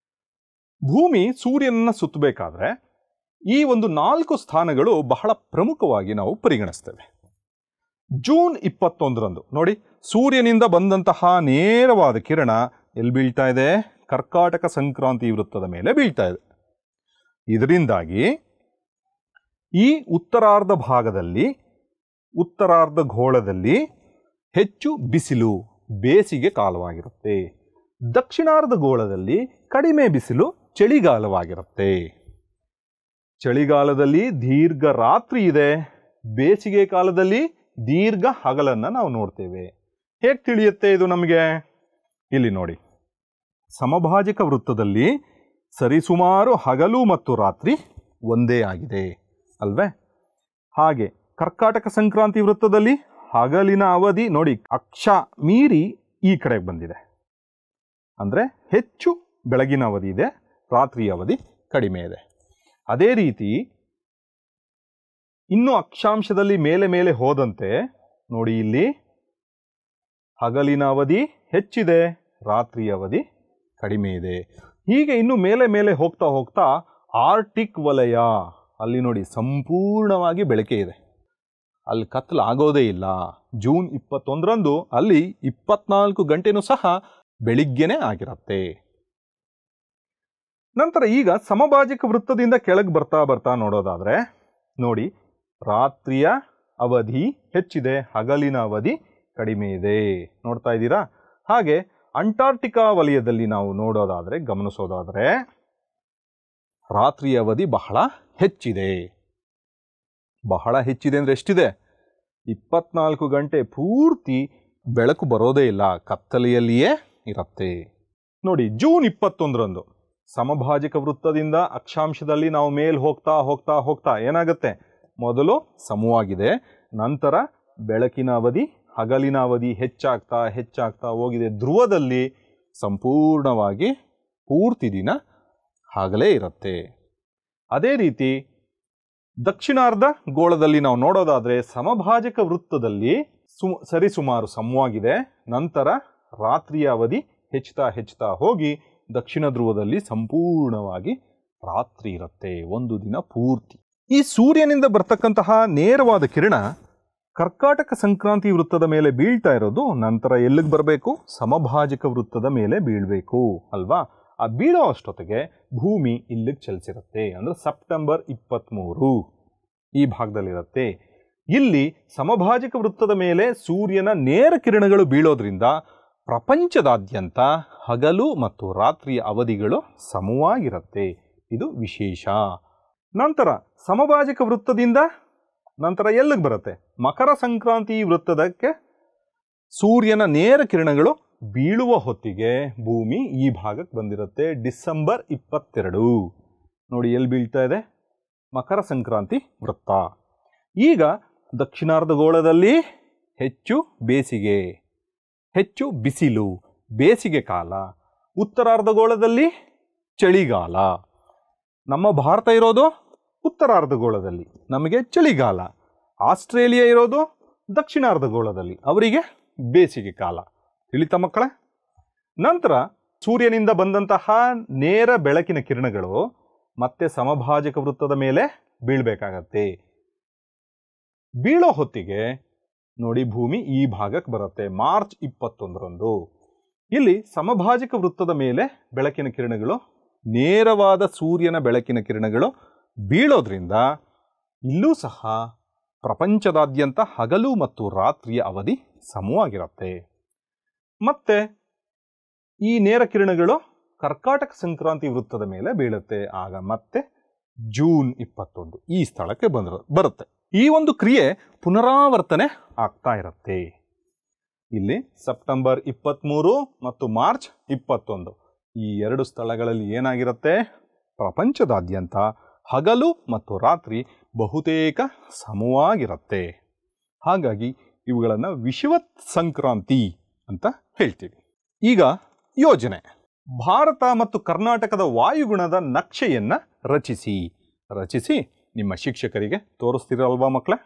ಭೂಮಿ ಸೂರ್ಯನನ್ನ ಸುತ್ತಬೇಕಾದ್ರೆ ಈ ಒಂದು 4 ಸ್ಥಾನಗಳು ಬಹಳ ಪ್ರಮುಖವಾಗಿ ನಾವು ಪರಿಗಣಿಸ್ತೇವೆ. ಜೂನ್ 21ರಂದು ನೋಡಿ, ಸೂರ್ಯನಿಂದ ಬಂದಂತಹ ನೇರವಾದ ಕಿರಣ ಎಲ್ಲಿ ಬೀಳ್ತಾ ಇದೆ? ಕರ್ಕಾಟಕ ಸಂಕ್ರಾಂತಿ ವೃತ್ತದ ಮೇಲೆ ಬೀಳ್ತಾ ಇದೆ. ಇದರಿಂದಾಗಿ ಈ ಉತ್ತರಾರ್ಧ ಭಾಗದಲ್ಲಿ, ಉತ್ತರಾರ್ಧ ಗೋಳದಲ್ಲಿ ಹೆಚ್ಚು ಬಿಸಿಲು, ಬೇಸಿಗೆ ಕಾಲವಾಗಿರುತ್ತೆ. ದಕ್ಷಿಣಾರ್ಧ ಗೋಳದಲ್ಲಿ ಕಡಿಮೆ ಬಿಸಿಲು, ಚಳಿಗಾಲವಾಗಿರುತ್ತೆ. ಚಳಿಗಾಲದಲ್ಲಿ ದೀರ್ಘ ರಾತ್ರಿ ಇದೆ, ಬೇಸಿಗೆ ಕಾಲದಲ್ಲಿ ದೀರ್ಘ ಹಗಲನ್ನು ನಾವು ನೋಡ್ತೇವೆ. ಹೇಗೆ ತಿಳಿಯುತ್ತೆ ಇದು ನಮಗೆ? ಇಲ್ಲಿ ನೋಡಿ, ಸಮಭಾಜಕ ವೃತ್ತದಲ್ಲಿ ಸರಿಸುಮಾರು ಹಗಲು ಮತ್ತು ರಾತ್ರಿ ಒಂದೇ ಆಗಿದೆ ಅಲ್ವೇ? ಹಾಗೆ ಕರ್ಕಾಟಕ ಸಂಕ್ರಾಂತಿ ವೃತ್ತದಲ್ಲಿ ಹಗಲಿನ ಅವಧಿ ನೋಡಿ ಅಕ್ಷ ಮೀರಿ ಈ ಕಡೆಗೆ ಬಂದಿದೆ. ಅಂದರೆ ಹೆಚ್ಚು ಬೆಳಗಿನ ಅವಧಿ ಇದೆ, ರಾತ್ರಿ ಅವಧಿ ಕಡಿಮೆ ಇದೆ. ಅದೇ ರೀತಿ ಇನ್ನು ಅಕ್ಷಾಂಶದಲ್ಲಿ ಮೇಲೆ ಮೇಲೆ ಹೋದಂತೆ ನೋಡಿ ಇಲ್ಲಿ ಹಗಲಿನ ಅವಧಿ ಹೆಚ್ಚಿದೆ, ರಾತ್ರಿ ಅವಧಿ ಕಡಿಮೆ ಇದೆ. ಹೀಗೆ ಇನ್ನು ಮೇಲೆ ಮೇಲೆ ಹೋಗ್ತಾ ಹೋಗ್ತಾ ಆರ್ಟಿಕ್ ವಲಯ ಅಲ್ಲಿ ನೋಡಿ ಸಂಪೂರ್ಣವಾಗಿ ಬೆಳಕೆ ಇದೆ, ಅಲ್ಲಿ ಕತ್ತಲಾಗೋದೇ ಇಲ್ಲ. ಜೂನ್ 21ರಂದು ಅಲ್ಲಿ 24 ಗಂಟೆನೂ ಸಹ ಬೆಳಿಗ್ಗೆನೇ ಆಗಿರುತ್ತೆ. ನಂತರ ಈಗ ಸಮಭಾಜಕ ವೃತ್ತದಿಂದ ಕೆಳಗೆ ಬರ್ತಾ ಬರ್ತಾ ನೋಡೋದಾದ್ರೆ ನೋಡಿ ರಾತ್ರಿಯ ಅವಧಿ ಹೆಚ್ಚಿದೆ, ಹಗಲಿನ ಅವಧಿ ಕಡಿಮೆ ಇದೆ. ನೋಡ್ತಾ ಇದ್ದೀರಾ? ಹಾಗೆ ಅಂಟಾರ್ಟಿಕಾ ವಲಯದಲ್ಲಿ ನಾವು ನೋಡೋದಾದ್ರೆ ಗಮನಿಸೋದಾದ್ರೆ ರಾತ್ರಿಯ ಅವಧಿ ಬಹಳ ಹೆಚ್ಚಿದೆ. ಬಹಳ ಹೆಚ್ಚಿದೆ ಅಂದರೆ ಎಷ್ಟಿದೆ? 24 ಗಂಟೆ ಪೂರ್ತಿ ಬೆಳಕು ಬರೋದೇ ಇಲ್ಲ, ಕತ್ತಲೆಯಲ್ಲಿಯೇ ಇರುತ್ತೆ. ನೋಡಿ ಜೂನ್ 21ರಂದು ಸಮಭಾಜಕ ವೃತ್ತದಿಂದ ಅಕ್ಷಾಂಶದಲ್ಲಿ ನಾವು ಮೇಲ್ ಹೋಗ್ತಾ ಹೋಗ್ತಾ ಹೋಗ್ತಾ ಏನಾಗುತ್ತೆ? ಮೊದಲು ಸಮವಾಗಿದೆ, ನಂತರ ಬೆಳಕಿನ ಅವಧಿ ಹಗಲಿನ ಅವಧಿ ಹೆಚ್ಚಾಗ್ತಾ ಹೆಚ್ಚಾಗ್ತಾ ಹೋಗಿದೆ. ಧ್ರುವದಲ್ಲಿ ಸಂಪೂರ್ಣವಾಗಿ ಪೂರ್ತಿ ದಿನ ಹಗಲೇ ಇರುತ್ತೆ. ಅದೇ ರೀತಿ ದಕ್ಷಿಣಾರ್ಧ ಗೋಳದಲ್ಲಿ ನಾವು ನೋಡೋದಾದರೆ ಸಮಭಾಜಕ ವೃತ್ತದಲ್ಲಿ ಸರಿಸುಮಾರು ಸಮವಾಗಿದೆ, ನಂತರ ರಾತ್ರಿಯ ಅವಧಿ ಹೆಚ್ಚುತ್ತಾ ಹೆಚ್ಚುತ್ತಾ ಹೋಗಿ ದಕ್ಷಿಣ ಧ್ರುವದಲ್ಲಿ ಸಂಪೂರ್ಣವಾಗಿ ರಾತ್ರಿ ಇರುತ್ತೆ, ಒಂದು ದಿನ ಪೂರ್ತಿ. ಈ ಸೂರ್ಯನಿಂದ ಬರ್ತಕ್ಕಂತಹ ನೇರವಾದ ಕಿರಣ ಕರ್ಕಾಟಕ ಸಂಕ್ರಾಂತಿ ವೃತ್ತದ ಮೇಲೆ ಬೀಳ್ತಾ ಇರೋದು ನಂತರ ಎಲ್ಲಿಗೆ ಬರಬೇಕು? ಸಮಭಾಜಕ ವೃತ್ತದ ಮೇಲೆ ಬೀಳಬೇಕು ಅಲ್ವಾ? ಆ ಬೀಳೋ ಅಷ್ಟೊತ್ತಿಗೆ ಭೂಮಿ ಇಲ್ಲಿಗೆ ಚಲಿಸಿರುತ್ತೆ. ಅಂದರೆ ಸೆಪ್ಟೆಂಬರ್ 23 ಈ ಭಾಗದಲ್ಲಿರುತ್ತೆ. ಇಲ್ಲಿ ಸಮಭಾಜಕ ವೃತ್ತದ ಮೇಲೆ ಸೂರ್ಯನ ನೇರ ಕಿರಣಗಳು ಬೀಳೋದ್ರಿಂದ ಪ್ರಪಂಚದಾದ್ಯಂತ ಹಗಲು ಮತ್ತು ರಾತ್ರಿಯ ಅವಧಿಗಳು ಸಮವಾಗಿರುತ್ತೆ. ಇದು ವಿಶೇಷ. ನಂತರ ಸಮಭಾಜಕ ವೃತ್ತದಿಂದ ನಂತರ ಎಲ್ಲಿಗೆ ಬರುತ್ತೆ? ಮಕರ ಸಂಕ್ರಾಂತಿ ವೃತ್ತದಕ್ಕೆ ಸೂರ್ಯನ ನೇರ ಕಿರಣಗಳು ಬೀಳುವ ಹೊತ್ತಿಗೆ ಭೂಮಿ ಈ ಭಾಗಕ್ಕೆ ಬಂದಿರುತ್ತೆ. ಡಿಸೆಂಬರ್ 22 ನೋಡಿ ಎಲ್ಲಿ ಬೀಳ್ತಾ ಇದೆ? ಮಕರ ಸಂಕ್ರಾಂತಿ ವೃತ್ತ. ಈಗ ದಕ್ಷಿಣಾರ್ಧಗೋಳದಲ್ಲಿ ಹೆಚ್ಚು ಬೇಸಿಗೆ, ಹೆಚ್ಚು ಬಿಸಿಲು, ಬೇಸಿಗೆ ಕಾಲ. ಉತ್ತರಾರ್ಧಗೋಳದಲ್ಲಿ ಚಳಿಗಾಲ. ನಮ್ಮ ಭಾರತ ಇರೋದು ಉತ್ತರಾರ್ಧಗೋಳದಲ್ಲಿ, ನಮಗೆ ಚಳಿಗಾಲ. ಆಸ್ಟ್ರೇಲಿಯಾ ಇರೋದು ದಕ್ಷಿಣಾರ್ಧಗೋಳದಲ್ಲಿ, ಅವರಿಗೆ ಬೇಸಿಗೆ ಕಾಲ. ತಿಳಿತಾ ಮಕ್ಕಳೇ? ನಂತರ ಸೂರ್ಯನಿಂದ ಬಂದಂತಹ ನೇರ ಬೆಳಕಿನ ಕಿರಣಗಳು ಮತ್ತೆ ಸಮಭಾಜಕ ವೃತ್ತದ ಮೇಲೆ ಬೀಳಬೇಕಾಗತ್ತೆ. ಬೀಳೋ ಹೊತ್ತಿಗೆ ನೋಡಿ ಭೂಮಿ ಈ ಭಾಗಕ್ಕೆ ಬರುತ್ತೆ. ಮಾರ್ಚ್ 21ರಂದು ಇಲ್ಲಿ ಸಮಭಾಜಕ ವೃತ್ತದ ಮೇಲೆ ಬೆಳಕಿನ ಕಿರಣಗಳು, ನೇರವಾದ ಸೂರ್ಯನ ಬೆಳಕಿನ ಕಿರಣಗಳು ಬೀಳೋದ್ರಿಂದ ಇಲ್ಲೂ ಸಹ ಪ್ರಪಂಚದಾದ್ಯಂತ ಹಗಲು ಮತ್ತು ರಾತ್ರಿಯ ಅವಧಿ ಸಮವಾಗಿರುತ್ತೆ. ಮತ್ತೆ ಈ ನೇರ ಕಿರಣಗಳು ಕರ್ಕಾಟಕ ಸಂಕ್ರಾಂತಿ ವೃತ್ತದ ಮೇಲೆ ಬೀಳುತ್ತೆ. ಆಗ ಮತ್ತೆ ಜೂನ್ 21 ಈ ಸ್ಥಳಕ್ಕೆ ಬರುತ್ತೆ. ಈ ಒಂದು ಕ್ರಿಯೆ ಪುನರಾವರ್ತನೆ ಆಗ್ತಾ ಇರುತ್ತೆ. ಇಲ್ಲಿ ಸೆಪ್ಟೆಂಬರ್ 23 ಮತ್ತು ಮಾರ್ಚ್ 21 ಈ ಎರಡು ಸ್ಥಳಗಳಲ್ಲಿ ಏನಾಗಿರುತ್ತೆ? ಪ್ರಪಂಚದಾದ್ಯಂತ ಹಗಲು ಮತ್ತು ರಾತ್ರಿ ಬಹುತೇಕ ಸಮವಾಗಿರುತ್ತೆ. ಹಾಗಾಗಿ ಇವುಗಳನ್ನು ವಿಷುವತ್ ಸಂಕ್ರಾಂತಿ ಅಂತ ಹೇಳ್ತೀವಿ. ಈಗ ಯೋಜನೆ. ಭಾರತ ಮತ್ತು ಕರ್ನಾಟಕದ ವಾಯುಗುಣದ ನಕ್ಷೆಯನ್ನು ರಚಿಸಿ ನಿಮ್ಮ ಶಿಕ್ಷಕರಿಗೆ ತೋರಿಸ್ತಿರಲ್ವಾ ಮಕ್ಕಳೇ?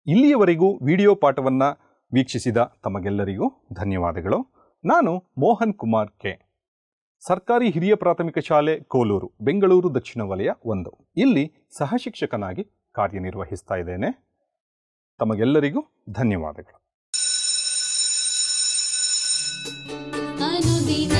ಇಲ್ಲಿಯವರೆಗೂ ವಿಡಿಯೋ ಪಾಠವನ್ನು ವೀಕ್ಷಿಸಿದ ತಮಗೆಲ್ಲರಿಗೂ ಧನ್ಯವಾದಗಳು. ನಾನು ಮೋಹನ್ ಕುಮಾರ್ ಕೆ, ಸರ್ಕಾರಿ ಹಿರಿಯ ಪ್ರಾಥಮಿಕ ಶಾಲೆ ಕೋಲೂರು, ಬೆಂಗಳೂರು ದಕ್ಷಿಣ ವಲಯ 1 ಇಲ್ಲಿ ಸಹ ಶಿಕ್ಷಕನಾಗಿ ಕಾರ್ಯನಿರ್ವಹಿಸ್ತಾ ಇದ್ದೇನೆ. ತಮಗೆಲ್ಲರಿಗೂ ಧನ್ಯವಾದಗಳು. ಅನುದಿನ